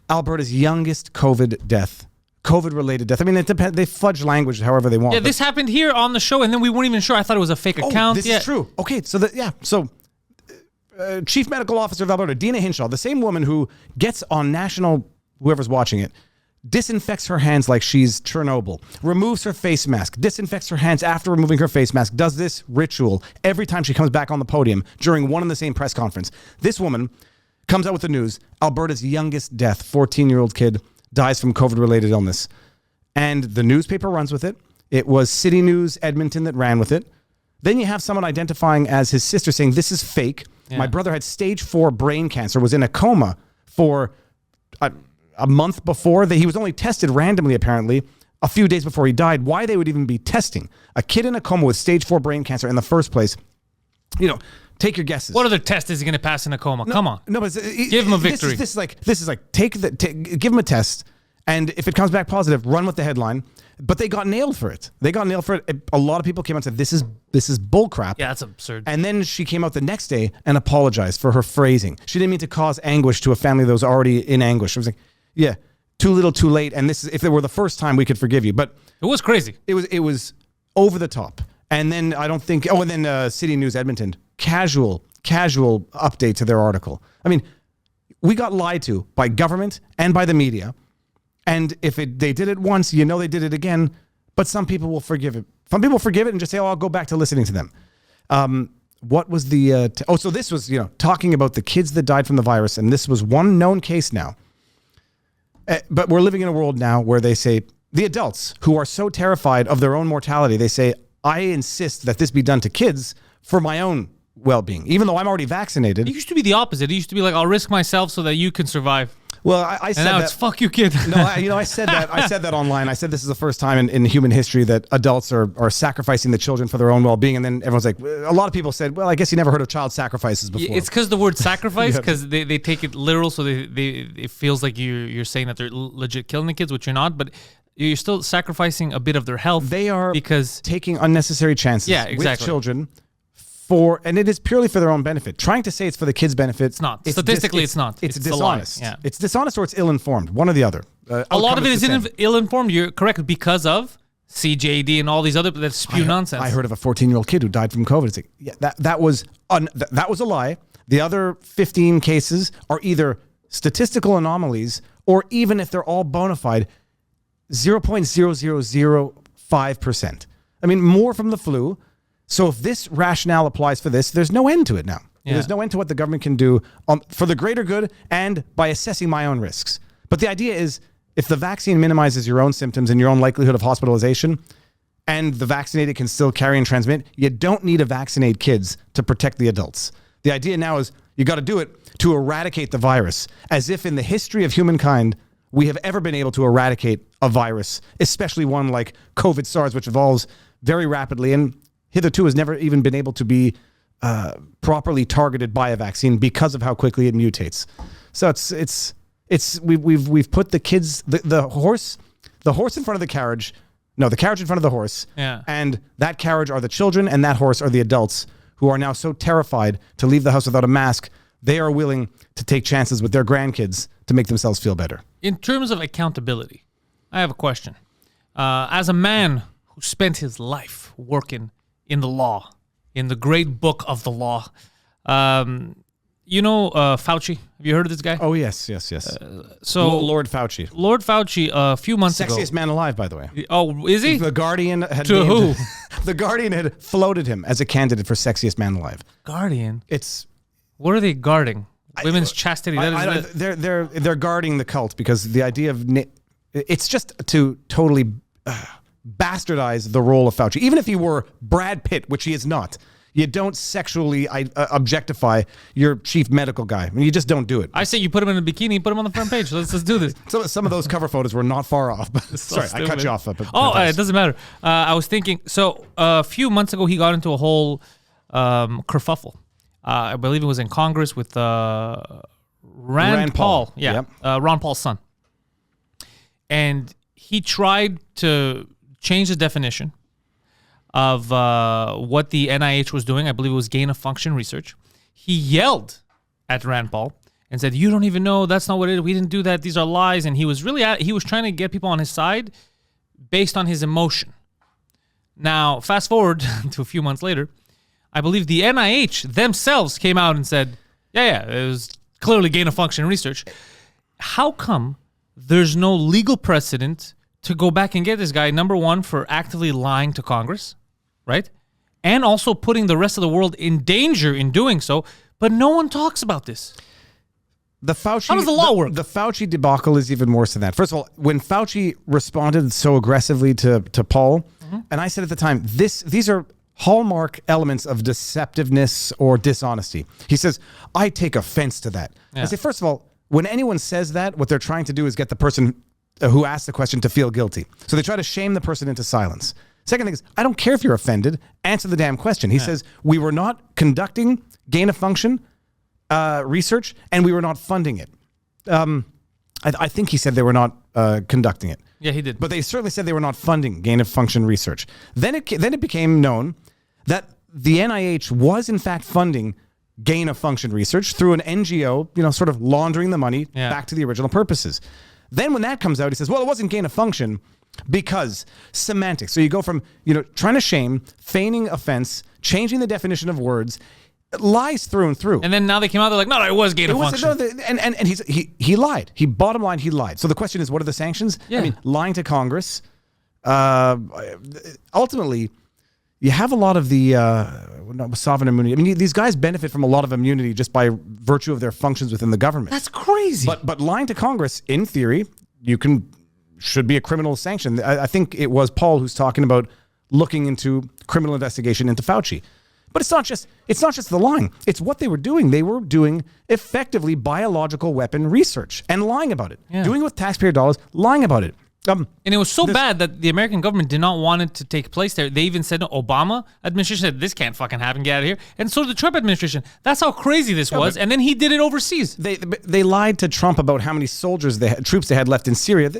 Speaker 3: Alberta's youngest COVID-related death. I mean, it depends. They fudge language however they want.
Speaker 2: Yeah, this happened here on the show, and then we weren't even sure. I thought it was a fake account.
Speaker 3: This is true. Okay, so chief medical officer of Alberta, Dina Hinshaw, the same woman who gets on national, whoever's watching it, disinfects her hands like she's Chernobyl, removes her face mask, disinfects her hands after removing her face mask, does this ritual every time she comes back on the podium during one and the same press conference. This woman comes out with the news: Alberta's youngest death, 14-year-old kid, dies from COVID-related illness. And the newspaper runs with it. It was City News Edmonton that ran with it. Then you have someone identifying as his sister saying, "This is fake. Yeah. My brother had stage 4 brain cancer, was in a coma for a month before. He was only tested randomly, apparently, a few days before he died." Why they would even be testing a kid in a coma with stage 4 brain cancer in the first place, take your guesses.
Speaker 2: What other test is he going to pass in a coma? Come on.
Speaker 3: No, but
Speaker 2: give him a victory.
Speaker 3: This is like give him a test, and if it comes back positive, run with the headline. But they got nailed for it. A lot of people came out and said, this is bullcrap.
Speaker 2: Yeah, that's absurd.
Speaker 3: And then she came out the next day and apologized for her phrasing. She didn't mean to cause anguish to a family that was already in anguish. It was like, yeah, too little, too late. And this is, if it were the first time, we could forgive you. But
Speaker 2: it was crazy.
Speaker 3: It was over the top. And then I don't think. Oh, and then City News Edmonton, casual update to their article. I mean, we got lied to by government and by the media. And if they did it once, they did it again. But some people will forgive it. Some people forgive it and just say, "Oh, I'll go back to listening to them." What was the? So this was talking about the kids that died from the virus, and this was one known case now. But we're living in a world now where they say, the adults who are so terrified of their own mortality, they say, "I insist that this be done to kids for my own well-being, even though I'm already vaccinated."
Speaker 2: It used to be the opposite. It used to be like, "I'll risk myself so that you can survive."
Speaker 3: Well, I said
Speaker 2: And now
Speaker 3: that.
Speaker 2: it's fuck you, kid.
Speaker 3: No, I said that. I said that online. I said this is the first time in human history that adults are sacrificing the children for their own well-being. And then everyone's like, a lot of people said, well, I guess you never heard of child sacrifices before.
Speaker 2: It's because the word sacrifice,
Speaker 3: Yeah.
Speaker 2: because they take it literal, so it feels like you're saying that they're legit killing the kids, which you're not, but you're still sacrificing a bit of their health.
Speaker 3: They are
Speaker 2: because
Speaker 3: taking unnecessary chances
Speaker 2: Yeah, exactly.
Speaker 3: with children and it is purely for their own benefit. Trying to say it's for the kids' benefit.
Speaker 2: It's not. Statistically, it's not.
Speaker 3: It's
Speaker 2: It's a lie.
Speaker 3: dishonest.
Speaker 2: Yeah.
Speaker 3: It's dishonest or it's ill-informed. One or the other.
Speaker 2: a lot of it is
Speaker 3: the same.
Speaker 2: ill-informed. You're correct, because of CJD and all these other that spew nonsense.
Speaker 3: I heard of a 14-year-old kid who died from COVID. It's like, yeah, that was a lie. The other 15 cases are either statistical anomalies or, even if they're all bona fide, 0.0005%. I mean, more from the flu. So if this rationale applies for this, there's no end to it now.
Speaker 2: Yeah.
Speaker 3: There's no end to what the government can do for the greater good and by assessing my own risks. But the idea is, if the vaccine minimizes your own symptoms and your own likelihood of hospitalization, and the vaccinated can still carry and transmit, you don't need to vaccinate kids to protect the adults. The idea now is you got to do it to eradicate the virus, as if in the history of humankind, we have ever been able to eradicate a virus, especially one like COVID SARS, which evolves very rapidly and hitherto has never even been able to be properly targeted by a vaccine because of how quickly it mutates. So we've put the kids, the horse in front of the carriage. No, the carriage in front of the horse.
Speaker 2: Yeah.
Speaker 3: And that carriage are the children, and that horse are the adults who are now so terrified to leave the house without a mask, they are willing to take chances with their grandkids to make themselves feel better.
Speaker 2: In terms of accountability, I have a question. As a man who spent his life working in the law, in the great book of the law, Fauci? Have you heard of this guy?
Speaker 3: Oh, yes.
Speaker 2: So
Speaker 3: Lord Fauci.
Speaker 2: Lord Fauci, a few months ago.
Speaker 3: Sexiest man alive, by the way.
Speaker 2: Oh, is he?
Speaker 3: The Guardian had
Speaker 2: To who?
Speaker 3: The Guardian had floated him as a candidate for sexiest man alive.
Speaker 2: Guardian.
Speaker 3: It's
Speaker 2: What are they guarding? Women's chastity.
Speaker 3: they're guarding the cult because the idea of it's just to totally bastardize the role of Fauci. Even if he were Brad Pitt, which he is not, you don't sexually objectify your chief medical guy. I mean, you just don't do it.
Speaker 2: I say you put him in a bikini, put him on the front page. Let's do this.
Speaker 3: Some of those cover photos were not far off. Sorry, I cut you off.
Speaker 2: It doesn't matter. I was thinking, so a few months ago, he got into a whole kerfuffle. I believe it was in Congress with Rand Paul. Yeah,
Speaker 3: Yep.
Speaker 2: Ron Paul's son. And he tried to change the definition of what the NIH was doing. I believe it was gain of function research. He yelled at Rand Paul and said, "You don't even know. That's not what it is. We didn't do that. These are lies." And he was he was trying to get people on his side based on his emotion. Now, fast forward to a few months later, I believe the NIH themselves came out and said, yeah, it was clearly gain of function research. How come there's no legal precedent to go back and get this guy, number one, for actively lying to Congress, right? And also putting the rest of the world in danger in doing so, but no one talks about this.
Speaker 3: The Fauci,
Speaker 2: How does the law work?
Speaker 3: The Fauci debacle is even worse than that. First of all, when Fauci responded so aggressively to Paul, and I said at the time, these are hallmark elements of deceptiveness or dishonesty. He says, I take offense to that.
Speaker 2: Yeah.
Speaker 3: I say, first of all, when anyone says that, what they're trying to do is get the person who asked the question to feel guilty. So they try to shame the person into silence. Second thing is, I don't care if you're offended. Answer the damn question. He says, we were not conducting gain of function research, and we were not funding it. I think he said they were not conducting it.
Speaker 2: Yeah, he did.
Speaker 3: But they certainly said they were not funding gain of function research. Then it became known that the NIH was in fact funding gain of function research through an NGO, sort of laundering the money back to the original purposes. Then when that comes out, he says, well, it wasn't gain of function because semantics. So you go from, trying to shame, feigning offense, changing the definition of words, lies through and through.
Speaker 2: And then now they came out, they're like, no, it was gain of function.
Speaker 3: And he lied. Bottom line, he lied. So the question is, what are the sanctions?
Speaker 2: Yeah.
Speaker 3: I mean, lying to Congress. Ultimately, you have a lot of the sovereign immunity. I mean, these guys benefit from a lot of immunity just by virtue of their functions within the government.
Speaker 2: That's crazy.
Speaker 3: But lying to Congress, in theory, should be a criminal sanction. I think it was Paul who's talking about looking into criminal investigation into Fauci. But it's not just the lying. It's what they were doing. They were doing effectively biological weapon research and lying about it.
Speaker 2: Yeah.
Speaker 3: Doing it with taxpayer dollars, lying about it.
Speaker 2: And it was so bad that the American government did not want it to take place there. They even said, Obama administration said, this can't fucking happen, get out of here. And so did the Trump administration. That's how crazy this was. And then he did it overseas.
Speaker 3: They lied to Trump about how many troops they had left in Syria.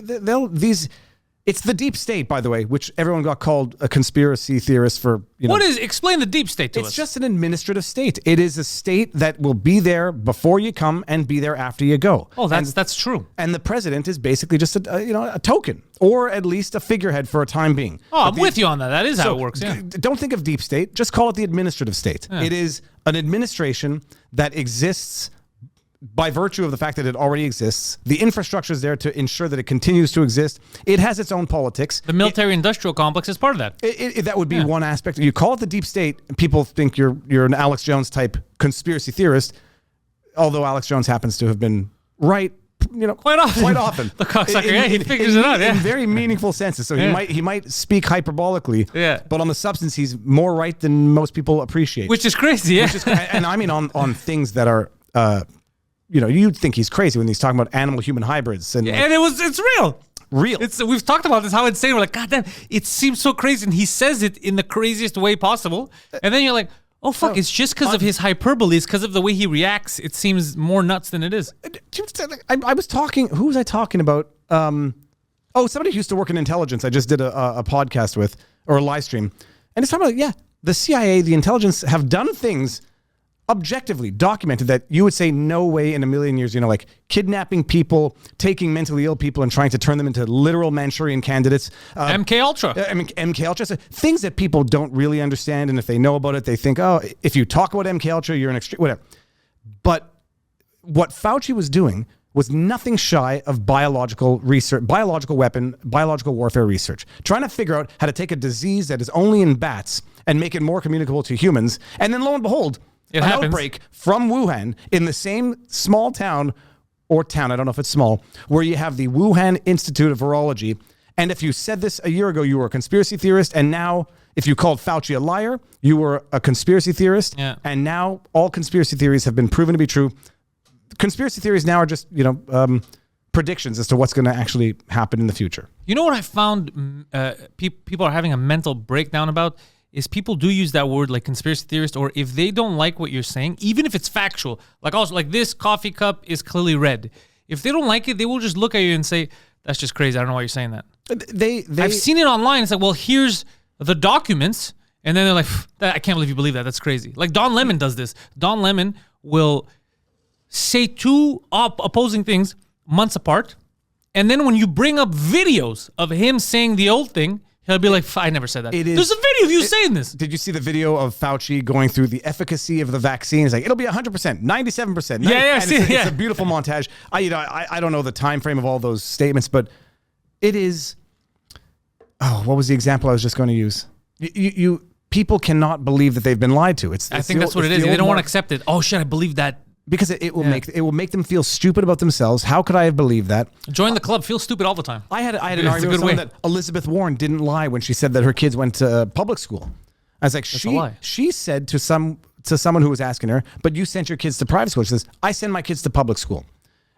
Speaker 3: It's the deep state, by the way, which everyone got called a conspiracy theorist for.
Speaker 2: Explain the deep state to us.
Speaker 3: It's just an administrative state. It is a state that will be there before you come and be there after you go.
Speaker 2: Oh, that's true.
Speaker 3: And the president is basically just a token, or at least a figurehead for a time being.
Speaker 2: Oh, I'm with you on that. That is how it works. Yeah.
Speaker 3: Don't think of deep state. Just call it the administrative state. Yeah. It is an administration that exists by virtue of the fact that it already exists. The infrastructure is there to ensure that it continues to exist. It has its own politics.
Speaker 2: The military-industrial complex is part of that.
Speaker 3: That would be one aspect. You call it the deep state, people think you're an Alex Jones type conspiracy theorist, although Alex Jones happens to have been right,
Speaker 2: quite often. The cocksucker, he figures it out,
Speaker 3: in very meaningful senses. So he might speak hyperbolically, but on the substance, he's more right than most people appreciate.
Speaker 2: Which is crazy, yeah.
Speaker 3: And I mean on things that are. You'd think he's crazy when he's talking about animal-human hybrids, and
Speaker 2: it's real.
Speaker 3: Real.
Speaker 2: We've talked about this, how insane. We're like, God damn, it seems so crazy, and he says it in the craziest way possible, and then you're like, oh fuck, it's just because of his hyperbole, it's because of the way he reacts. It seems more nuts than it is.
Speaker 3: I was talking. Who was I talking about? Somebody who used to work in intelligence. I just did a podcast with, or a live stream, and it's talking about the CIA, the intelligence have done things. Objectively documented that you would say no way in a million years, like kidnapping people, taking mentally ill people and trying to turn them into literal Manchurian candidates.
Speaker 2: MK Ultra.
Speaker 3: MK Ultra. So things that people don't really understand. And if they know about it, they think, oh, if you talk about MK Ultra, you're an extreme, whatever. But what Fauci was doing was nothing shy of biological research, biological warfare research, trying to figure out how to take a disease that is only in bats and make it more communicable to humans. And then lo and behold, an outbreak from Wuhan in the same small town, I don't know if it's small, where you have the Wuhan Institute of Virology. And if you said this a year ago, you were a conspiracy theorist. And now if you called Fauci a liar, you were a conspiracy theorist.
Speaker 2: Yeah.
Speaker 3: And now all conspiracy theories have been proven to be true. Conspiracy theories now are just, predictions as to what's going to actually happen in the future.
Speaker 2: You know what I found people are having a mental breakdown about? Is people do use that word like conspiracy theorist, or if they don't like what you're saying, even if it's factual, like this coffee cup is clearly red. If they don't like it, they will just look at you and say, that's just crazy. I don't know why you're saying that. I've seen it online. It's like, well, here's the documents. And then they're like, I can't believe you believe that. That's crazy. Like Don Lemon does this. Don Lemon will say two opposing things months apart. And then when you bring up videos of him saying the old thing, he'll be like, I never said that. There's a video of you saying this.
Speaker 3: Did you see the video of Fauci going through the efficacy of the vaccine? It's like, it'll be 100%, 97%. It's a beautiful montage. I don't know the time frame of all those statements, but it is. Oh, what was the example I was just going to use? People cannot believe that they've been lied to.
Speaker 2: I think that's what it is. They don't want to accept it. Oh shit, I believe that.
Speaker 3: Because it will make them feel stupid about themselves. How could I have believed that?
Speaker 2: Join the club. Feel stupid all the time.
Speaker 3: I had an argument with someone that Elizabeth Warren didn't lie when she said that her kids went to public school. I was like, she said to someone who was asking her, but you sent your kids to private school. She says, I send my kids to public school.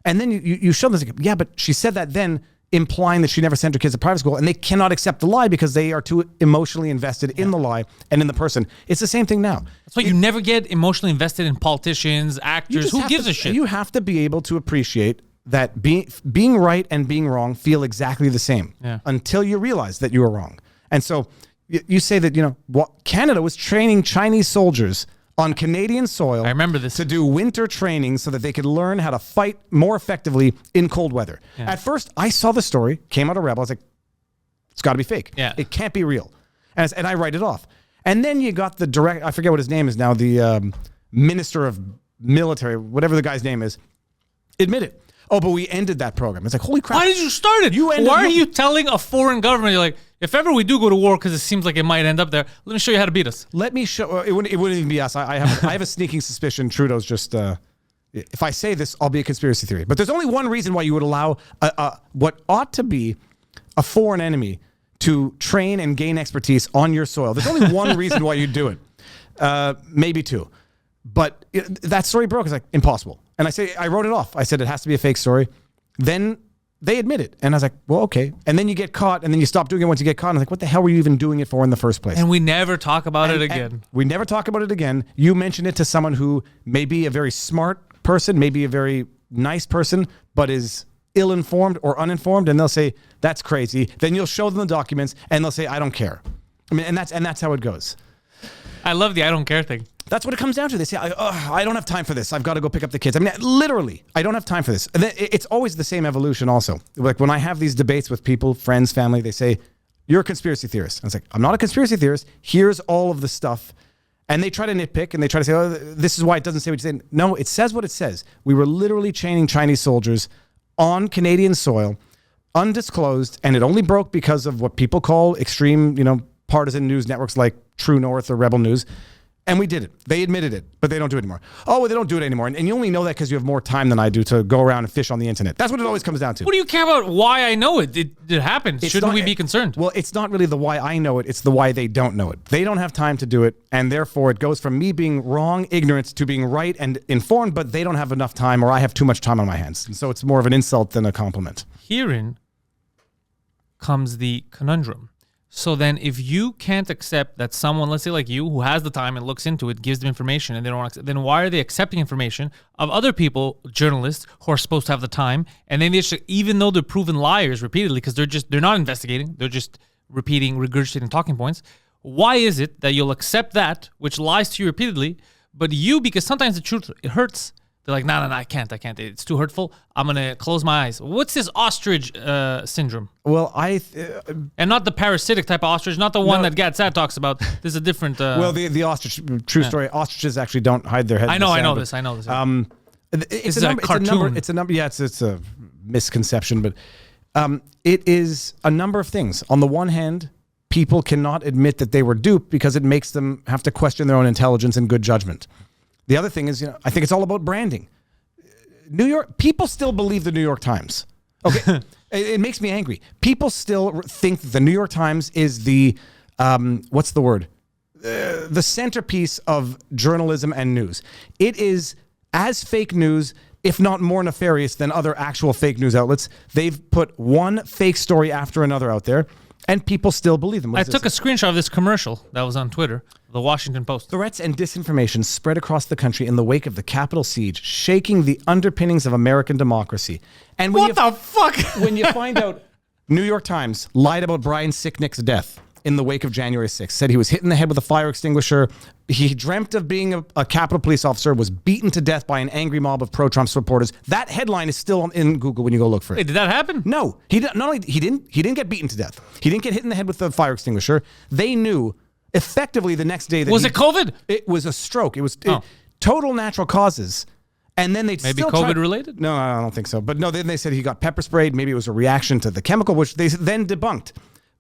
Speaker 3: And then you show them, yeah, but she said that then, implying that she never sent her kids to private school, and they cannot accept the lie because they are too emotionally invested in the lie and in the person. It's the same thing now.
Speaker 2: That's why you never get emotionally invested in politicians, actors. Who gives a shit?
Speaker 3: You have to be able to appreciate that being right and being wrong feel exactly the same until you realize that you are wrong. And so you say that, Canada was training Chinese soldiers on Canadian soil.
Speaker 2: I remember this.
Speaker 3: To do winter training so that they could learn how to fight more effectively in cold weather. Yeah. At first, I saw the story, came out of Rebel. I was like, it's got to be fake.
Speaker 2: Yeah.
Speaker 3: It can't be real. And I write it off. And then you got the I forget what his name is now, the Minister of Military, whatever the guy's name is, admit it. Oh, but we ended that program. It's like, holy crap.
Speaker 2: Why did you start it? Why are you telling a foreign government, you're like, if ever we do go to war, because it seems like it might end up there, let me show you how to beat us.
Speaker 3: Let me show. It wouldn't even be us. I have a sneaking suspicion Trudeau's just. If I say this, I'll be a conspiracy theory. But there's only one reason why you would allow what ought to be a foreign enemy to train and gain expertise on your soil. There's only one reason why you do it. maybe 2. But that story broke. It's like impossible. And I wrote it off. I said it has to be a fake story. Then they admit it. And I was like, well, okay. And then you get caught and then you stop doing it once you get caught. And I'm like, what the hell were you even doing it for in the first place?
Speaker 2: And we never talk about it again.
Speaker 3: And we never talk about it again. You mention it to someone who may be a very smart person, maybe a very nice person, but is ill-informed or uninformed. And they'll say, that's crazy. Then you'll show them the documents and they'll say, I don't care. I mean, and that's how it goes.
Speaker 2: I love the I don't care thing.
Speaker 3: That's what it comes down to. They say, I don't have time for this. I've got to go pick up the kids. I mean, literally, I don't have time for this. And then it's always the same evolution also. Like when I have these debates with people, friends, family, they say, you're a conspiracy theorist. And it's like, I'm not a conspiracy theorist. Here's all of the stuff. And they try to nitpick and they try to say, oh, this is why it doesn't say what you say. No, it says what it says. We were literally chaining Chinese soldiers on Canadian soil, undisclosed, and it only broke because of what people call extreme, partisan news networks like True North or Rebel News. And we did it. They admitted it, but they don't do it anymore. Oh, well, they don't do it anymore. And you only know that because you have more time than I do to go around and fish on the internet. That's what it always comes down to.
Speaker 2: What do you care about why I know it? It happened. Shouldn't we be concerned?
Speaker 3: Well, it's not really the why I know it. It's the why they don't know it. They don't have time to do it. And therefore, it goes from me being wrong, ignorant, to being right and informed, but they don't have enough time or I have too much time on my hands. And so it's more of an insult than a compliment.
Speaker 2: Herein comes the conundrum. So then if you can't accept that someone, let's say like you, who has the time and looks into it, gives them information and they don't accept, then why are they accepting information of other people, journalists, who are supposed to have the time? And then they should, even though they're proven liars repeatedly, because they're not investigating, they're just repeating, regurgitating talking points. Why is it that you'll accept that, which lies to you repeatedly, but you, because sometimes the truth, it hurts, they're like, no, I can't. It's too hurtful. I'm going to close my eyes. What's this ostrich syndrome?
Speaker 3: Well,
Speaker 2: and not the parasitic type of ostrich, not the one that Gatsat talks about. There's a different...
Speaker 3: well, the ostrich, true story, ostriches actually don't hide their heads.
Speaker 2: I know this.
Speaker 3: It's a cartoon. It's a number. Yeah, it's a misconception, but it is a number of things. On the one hand, people cannot admit that they were duped because it makes them have to question their own intelligence and good judgment. The other thing is, I think it's all about branding. New York people still believe the New York Times. Okay, it makes me angry. People still think that the New York Times is the what's the word? The centerpiece of journalism and news. It is as fake news, if not more nefarious than other actual fake news outlets. They've put one fake story after another out there, and people still believe them.
Speaker 2: I took a screenshot of this commercial that was on Twitter, the Washington Post.
Speaker 3: Threats and disinformation spread across the country in the wake of the Capitol siege, shaking the underpinnings of American democracy. And when
Speaker 2: what the fuck?
Speaker 3: When you find out New York Times lied about Brian Sicknick's death in the wake of January 6th, said he was hit in the head with a fire extinguisher. He dreamt of being a Capitol police officer, was beaten to death by an angry mob of pro-Trump supporters. That headline is still in Google when you go look for it.
Speaker 2: Wait, did that happen?
Speaker 3: No, he didn't get beaten to death. He didn't get hit in the head with the fire extinguisher. They knew effectively the next day that
Speaker 2: was it COVID?
Speaker 3: It was a stroke. It was total natural causes. And then they
Speaker 2: maybe COVID related?
Speaker 3: No, I don't think so. But no, then they said he got pepper sprayed. Maybe it was a reaction to the chemical, which they then debunked.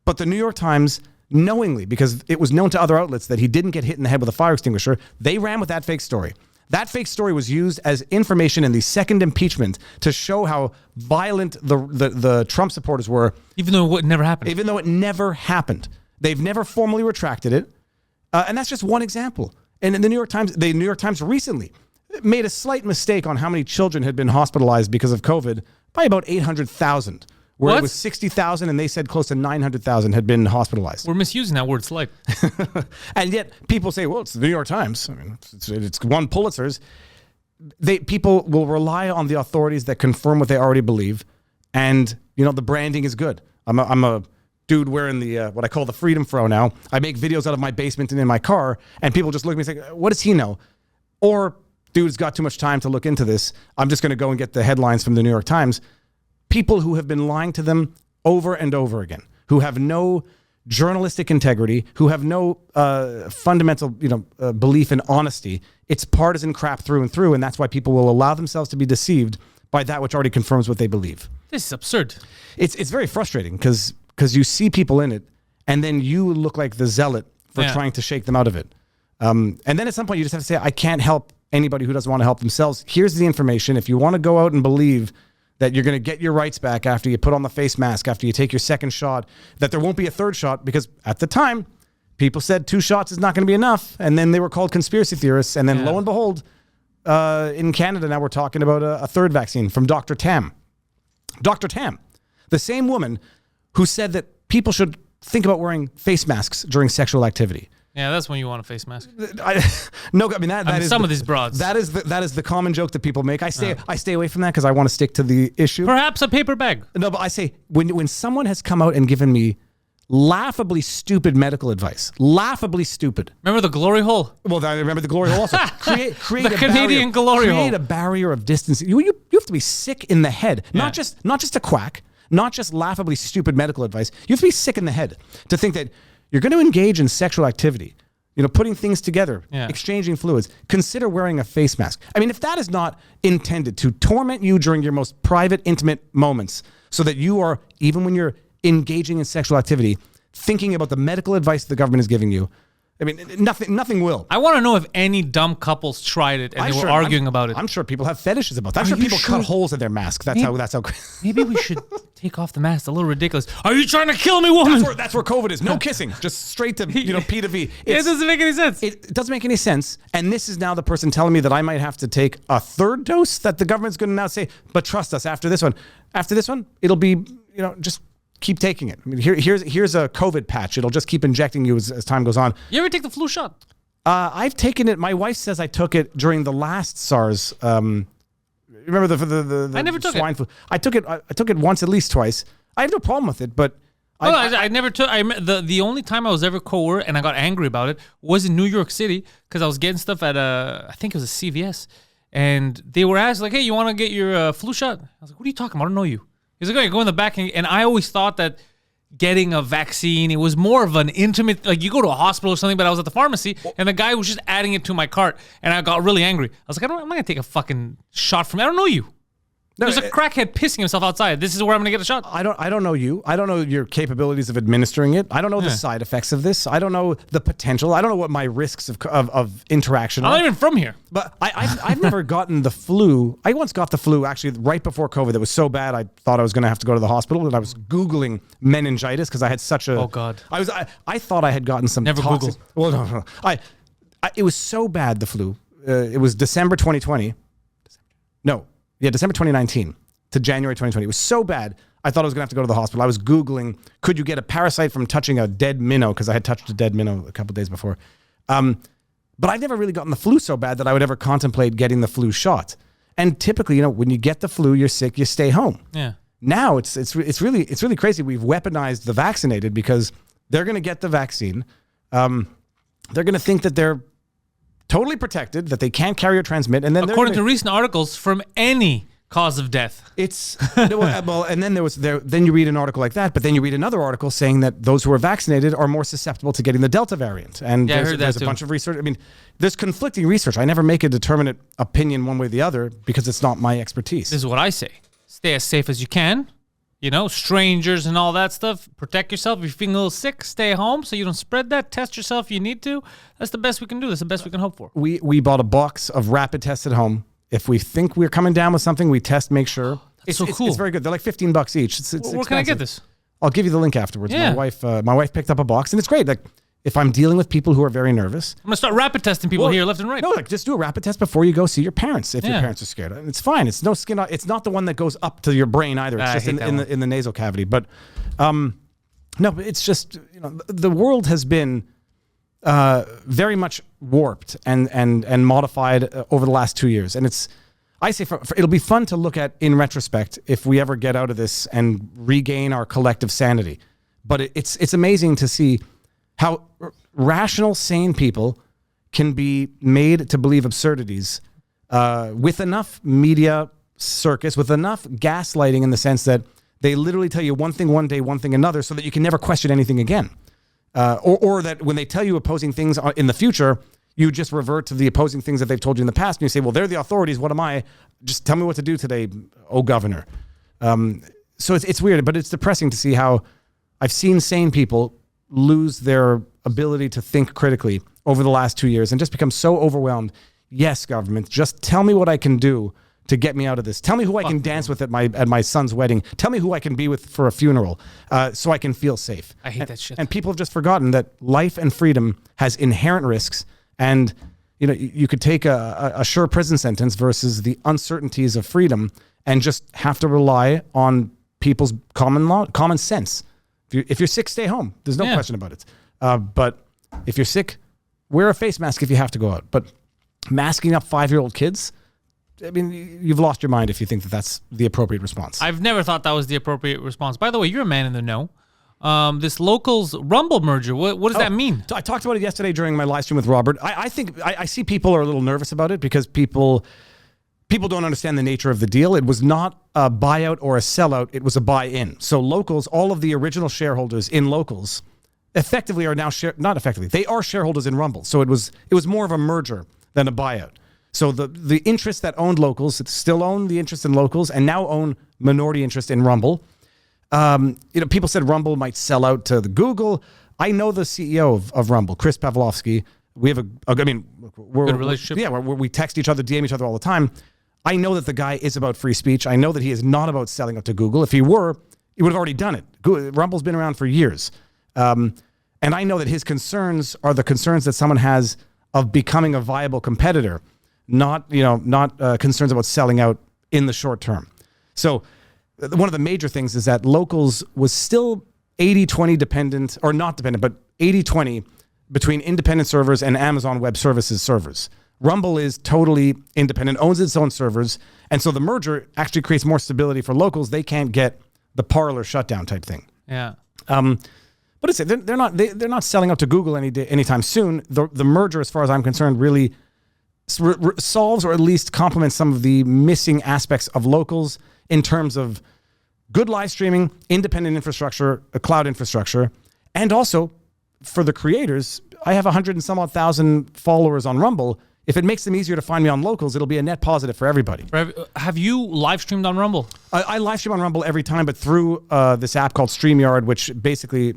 Speaker 3: But the New York Times, knowingly, because it was known to other outlets that he didn't get hit in the head with a fire extinguisher, they ran with that fake story. That fake story was used as information in the second impeachment to show how violent the Trump supporters were.
Speaker 2: Even though it never happened.
Speaker 3: Even though it never happened. They've never formally retracted it. And that's just one example. And in the New York Times recently made a slight mistake on how many children had been hospitalized because of COVID by about 800,000. Where it was 60,000 and they said close to 900,000 had been hospitalized.
Speaker 2: We're misusing that word slight.
Speaker 3: And yet people say, well, it's the New York Times. I mean, it's won Pulitzers. People will rely on the authorities that confirm what they already believe. And, the branding is good. I'm a dude wearing the what I call the Freedom Fro now. I make videos out of my basement and in my car. And people just look at me and say, what does he know? Or, dude's got too much time to look into this. I'm just going to go and get the headlines from the New York Times. People who have been lying to them over and over again, who have no journalistic integrity, who have no fundamental, belief in honesty. It's partisan crap through and through, and that's why people will allow themselves to be deceived by that which already confirms what they believe.
Speaker 2: This is absurd.
Speaker 3: It's very frustrating because you see people in it, and then you look like the zealot for trying to shake them out of it. And then at some point you just have to say, I can't help anybody who doesn't want to help themselves. Here's the information. If you want to go out and believe that you're going to get your rights back after you put on the face mask, after you take your second shot, that there won't be a third shot, because at the time, people said 2 shots is not going to be enough. And then they were called conspiracy theorists. And then lo and behold, in Canada now we're talking about a third vaccine from Dr. Tam. Dr. Tam, the same woman who said that people should think about wearing face masks during sexual activity.
Speaker 2: Yeah, that's when you want a face mask.
Speaker 3: That is
Speaker 2: some of these broads.
Speaker 3: That is the common joke that people make. I stay away from that because I want to stick to the issue.
Speaker 2: Perhaps a paper bag.
Speaker 3: No, but I say when someone has come out and given me laughably stupid medical advice, laughably stupid.
Speaker 2: Remember the glory hole?
Speaker 3: Well, I remember the glory hole also. Create
Speaker 2: The
Speaker 3: a
Speaker 2: Canadian
Speaker 3: barrier,
Speaker 2: glory hole.
Speaker 3: Create a barrier of distance. You have to be sick in the head, not just a quack, not just laughably stupid medical advice. You have to be sick in the head to think that you're going to engage in sexual activity. Putting things together, exchanging fluids. Consider wearing a face mask. I mean, if that is not intended to torment you during your most private, intimate moments, so that you are, even when you're engaging in sexual activity, thinking about the medical advice the government is giving you, I mean, nothing will.
Speaker 2: I want to know if any dumb couples tried it and they were arguing about it.
Speaker 3: I'm sure people have fetishes about that. I'm sure people cut holes in their masks. That's how.
Speaker 2: Maybe we should take off the mask. It's a little ridiculous. Are you trying to kill me, woman?
Speaker 3: That's where COVID is. No kissing. Just straight to P to V.
Speaker 2: It doesn't make any sense.
Speaker 3: It doesn't make any sense. And this is now the person telling me that I might have to take a third dose that the government's going to now say, but trust us, after this one, it'll be, just keep taking it. I mean, here's a COVID patch. It'll just keep injecting you as time goes on.
Speaker 2: You ever take the flu shot?
Speaker 3: I've taken it. My wife says I took it during the last SARS. Remember the
Speaker 2: I never took
Speaker 3: swine flu? I took it once, at least twice. I have no problem with it, but
Speaker 2: I never took. The only time I was ever coerced and I got angry about it was in New York City because I was getting stuff at I think it was a CVS, and they were asked like, "Hey, you want to get your flu shot?" I was like, "What are you talking about? I don't know you." He's like, "Okay, go in the back," and I always thought that getting a vaccine, it was more of an intimate, like you go to a hospital or something, but I was at the pharmacy and the guy was just adding it to my cart and I got really angry. I was like, I'm not going to take a fucking shot from you. I don't know you. There's a crackhead pissing himself outside. This is where I'm going to get a shot.
Speaker 3: I don't know you. I don't know your capabilities of administering it. I don't know the side effects of this. I don't know the potential. I don't know what my risks of interaction are.
Speaker 2: I'm not even from here.
Speaker 3: But I've never gotten the flu. I once got the flu actually right before COVID. That was so bad I thought I was going to have to go to the hospital, and I was Googling meningitis because I had such a.
Speaker 2: Oh God.
Speaker 3: I thought I had gotten some.
Speaker 2: Never
Speaker 3: toxic,
Speaker 2: Google.
Speaker 3: Well, no. It was so bad, the flu. It was December 2020. December 2019 to January 2020. It was so bad, I thought I was going to have to go to the hospital. I was Googling, could you get a parasite from touching a dead minnow? Because I had touched a dead minnow a couple of days before. But I've never really gotten the flu so bad that I would ever contemplate getting the flu shot. And typically, when you get the flu, you're sick, you stay home.
Speaker 2: Yeah.
Speaker 3: Now it's really crazy. We've weaponized the vaccinated because they're going to get the vaccine. They're going to think that they're totally protected, that they can't carry or transmit, and then
Speaker 2: according to recent articles, from any cause of death.
Speaker 3: It's well, and then then you read an article like that, but then you read another article saying that those who are vaccinated are more susceptible to getting the Delta variant. And
Speaker 2: I heard
Speaker 3: there's a bunch of research. I mean, there's conflicting research. I never make a determinate opinion one way or the other because it's not my expertise.
Speaker 2: This is what I say: stay as safe as you can. Strangers and all that stuff. Protect yourself. If you're feeling a little sick, stay home so you don't spread that. Test yourself if you need to. That's the best we can do. That's the best we can hope for.
Speaker 3: We bought a box of rapid tests at home. If we think we're coming down with something, we test, make sure.
Speaker 2: It's so cool.
Speaker 3: It's very good. They're like $15 each. It's
Speaker 2: Where
Speaker 3: expensive.
Speaker 2: can I get this?
Speaker 3: I'll give you the link afterwards.
Speaker 2: Yeah.
Speaker 3: My wife picked up a box, and it's great. Like, if I'm dealing with people who are very nervous,
Speaker 2: I'm going to start rapid testing people here left and right.
Speaker 3: No, just do a rapid test before you go see your parents if your parents are scared. And it's fine. It's no skin. It's not the one that goes up to your brain either. It's just in the nasal cavity. But no, but it's just the world has been very much warped and modified over the last 2 years. And I say it'll be fun to look at in retrospect if we ever get out of this and regain our collective sanity. But it's amazing to see how rational, sane people can be made to believe absurdities with enough media circus, with enough gaslighting in the sense that they literally tell you one thing one day, one thing another, so that you can never question anything again. Or that when they tell you opposing things in the future, you just revert to the opposing things that they've told you in the past, and you say, well, they're the authorities. What am I? Just tell me what to do today, oh governor. So it's weird, but it's depressing to see how I've seen sane people lose their ability to think critically over the last 2 years and just become so overwhelmed. Yes, government, just tell me what I can do to get me out of this. Tell me who I can dance with at my son's wedding. Tell me who I can be with for a funeral, so I can feel safe.
Speaker 2: I hate that shit.
Speaker 3: And people have just forgotten that life and freedom has inherent risks, and you could take a sure prison sentence versus the uncertainties of freedom, and just have to rely on people's common sense. If you're sick, stay home. There's no question about it. But if you're sick, wear a face mask if you have to go out. But masking up 5-year-old kids, I mean, you've lost your mind if you think that that's the appropriate response.
Speaker 2: I've never thought that was the appropriate response. By the way, you're a man in the know. This Locals Rumble merger, what does that mean?
Speaker 3: So I talked about it yesterday during my live stream with Robert. I think I see people are a little nervous about it because people don't understand the nature of the deal. It was not a buyout or a sellout. It was a buy-in. So Locals, all of the original shareholders in Locals, effectively are now not effectively. They are shareholders in Rumble. So it was more of a merger than a buyout. So the interests that owned Locals still own the interest in Locals and now own minority interest in Rumble. People said Rumble might sell out to the Google. I know the CEO of Rumble, Chris Pavlovsky. We have
Speaker 2: good relationship.
Speaker 3: We text each other, DM each other all the time. I know that the guy is about free speech. I know that he is not about selling out to Google. If he were, he would have already done it. Rumble's been around for years. And I know that his concerns are the concerns that someone has of becoming a viable competitor, not concerns about selling out in the short term. So one of the major things is that Locals was still 80-20 dependent, or not dependent, but 80-20 between independent servers and Amazon Web Services servers. Rumble is totally independent, owns its own servers, and so the merger actually creates more stability for Locals. They can't get the Parler shutdown type thing.
Speaker 2: Yeah.
Speaker 3: But they're not selling out to Google anytime soon. The merger, as far as I'm concerned, really solves or at least complements some of the missing aspects of Locals in terms of good live streaming, independent infrastructure, a cloud infrastructure, and also for the creators. I have 100 and some odd thousand followers on Rumble. If it makes them easier to find me on Locals, it'll be a net positive for everybody.
Speaker 2: Have you live streamed on Rumble?
Speaker 3: I live stream on Rumble every time, but through this app called StreamYard, which basically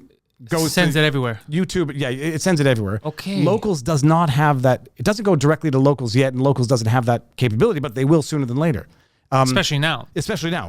Speaker 2: sends it everywhere.
Speaker 3: YouTube, yeah, it sends it everywhere.
Speaker 2: Okay.
Speaker 3: Locals does not have that. It doesn't go directly to Locals yet, and Locals doesn't have that capability, but they will sooner than later.
Speaker 2: Especially now.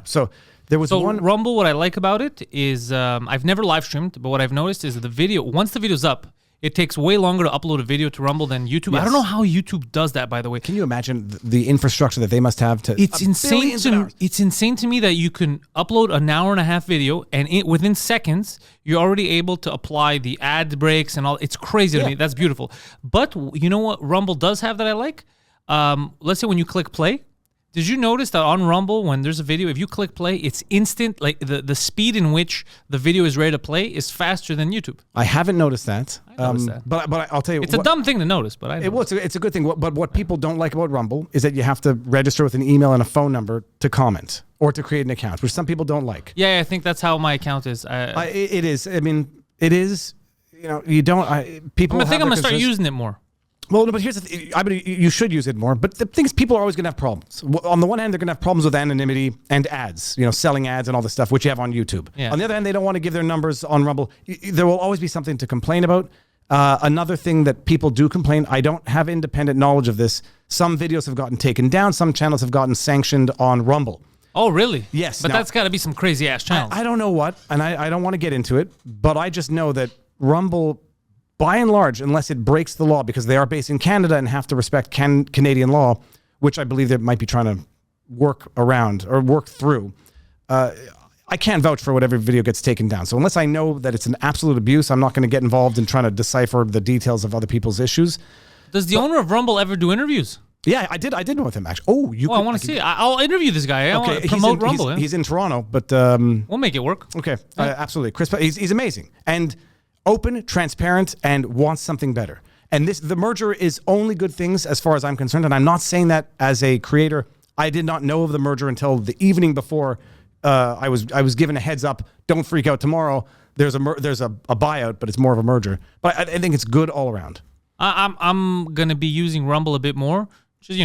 Speaker 3: So there was one.
Speaker 2: Rumble, what I like about it is I've never live streamed, but what I've noticed is the video, once the video's up, it takes way longer to upload a video to Rumble than YouTube.
Speaker 3: Yes.
Speaker 2: I don't know how YouTube does that, by the way.
Speaker 3: Can you imagine the infrastructure that they must have to?
Speaker 2: It's insane. It's insane to me that you can upload an hour and a half video, and within seconds you're already able to apply the ad breaks and all. It's crazy to me. That's beautiful. But you know what Rumble does have that I like? Let's say when you click play. Did you notice that on Rumble, when there's a video, if you click play, it's instant, like the speed in which the video is ready to play is faster than YouTube?
Speaker 3: I haven't noticed that.
Speaker 2: I noticed that.
Speaker 3: But I'll tell you,
Speaker 2: it's a dumb thing to notice, but
Speaker 3: it's a good thing. But what people don't like about Rumble is that you have to register with an email and a phone number to comment or to create an account, which some people don't like.
Speaker 2: Yeah, I think that's how my account is.
Speaker 3: It is. I mean, it is. You don't. People.
Speaker 2: I think I'm gonna start using it more.
Speaker 3: Well, no, but here's the thing. I mean, you should use it more. But the thing is, people are always going to have problems. On the one hand, they're going to have problems with anonymity and ads, selling ads and all this stuff, which you have on YouTube.
Speaker 2: Yeah.
Speaker 3: On the other hand, they don't want to give their numbers on Rumble. There will always be something to complain about. Another thing that people do complain, I don't have independent knowledge of this. Some videos have gotten taken down. Some channels have gotten sanctioned on Rumble.
Speaker 2: Oh, really?
Speaker 3: Yes.
Speaker 2: But that's got to be some crazy ass channels.
Speaker 3: I don't know what, and I don't want to get into it, but I just know that Rumble, by and large, unless it breaks the law, because they are based in Canada and have to respect Canadian law, which I believe they might be trying to work around or work through, I can't vouch for whatever video gets taken down. So unless I know that it's an absolute abuse, I'm not going to get involved in trying to decipher the details of other people's issues.
Speaker 2: Does the owner of Rumble ever do interviews?
Speaker 3: Yeah, I did know with him, actually.
Speaker 2: I want to see it. I'll interview this guy. I want to promote Rumble.
Speaker 3: He's in Toronto, but...
Speaker 2: we'll make it work.
Speaker 3: Okay, absolutely. Chris, he's amazing. And open, transparent, and wants something better. And the merger is only good things as far as I'm concerned. And I'm not saying that as a creator. I did not know of the merger until the evening before I was given a heads up. Don't freak out tomorrow. There's a buyout, but it's more of a merger. But I think it's good all around.
Speaker 2: I'm gonna be using Rumble a bit more. Just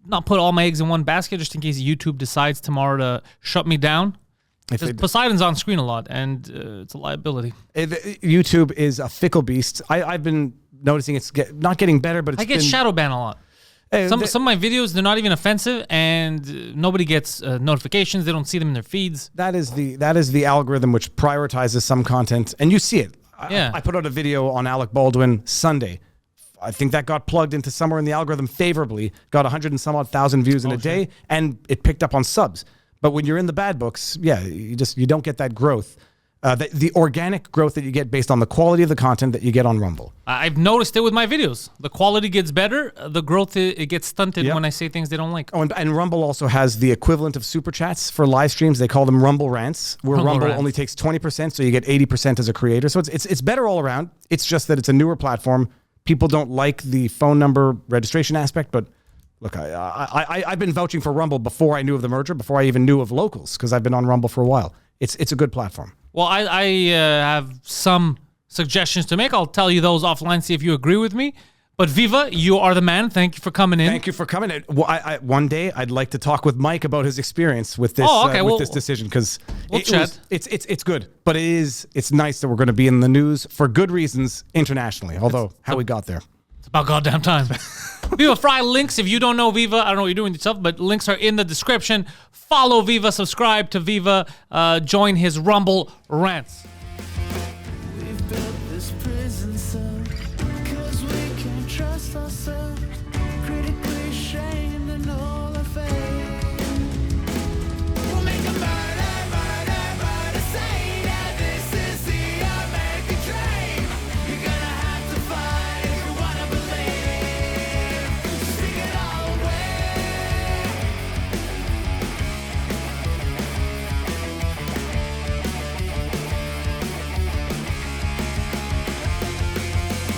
Speaker 2: not put all my eggs in one basket, just in case YouTube decides tomorrow to shut me down. Because Poseidon's on screen a lot, and it's a liability.
Speaker 3: YouTube is a fickle beast. I've been noticing it's not getting better, but it's
Speaker 2: I get shadow banned a lot. Some of my videos, they're not even offensive, and nobody gets notifications. They don't see them in their feeds.
Speaker 3: That is the algorithm which prioritizes some content, and you see it.
Speaker 2: Yeah.
Speaker 3: I put out a video on Alec Baldwin Sunday. I think that got plugged into somewhere in the algorithm favorably, got 100 and some odd thousand views in a day, and it picked up on subs. But when you're in the bad books, yeah, you don't get that growth. The organic growth that you get based on the quality of the content that you get on Rumble.
Speaker 2: I've noticed it with my videos. The quality gets better. The growth, it gets stunted when I say things they don't like.
Speaker 3: Oh, and Rumble also has the equivalent of super chats for live streams. They call them Rumble Rants, where Rumble
Speaker 2: Rants.
Speaker 3: only takes 20%, so you get 80% as a creator. So it's better all around. It's just that it's a newer platform. People don't like the phone number registration aspect, but look, I've been vouching for Rumble before I knew of the merger, before I even knew of Locals, because I've been on Rumble for a while. It's a good platform.
Speaker 2: Well, I have some suggestions to make. I'll tell you those offline, see if you agree with me. But Viva, you are the man. Thank you for coming in.
Speaker 3: Thank you for coming. One day I'd like to talk with Mike about his experience with this this decision, because it's good, but it's nice that we're going to be in the news for good reasons internationally. Although how we got there,
Speaker 2: it's about goddamn time. Viva Frei links. If you don't know Viva, I don't know what you're doing yourself, but links are in the description. Follow Viva, subscribe to Viva, join his Rumble Rants.
Speaker 1: We've built this prison cell 'cause we can't trust ourselves. Critically ashamed and all our faith. We'll make a murder say that this is the American dream. You're gonna have to fight if you wanna believe. Stick it all away.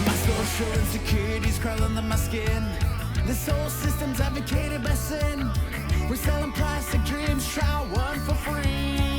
Speaker 1: My social insecurities crawl under my skin. This whole system's advocated by sin. We're selling plastic dreams, try one for free.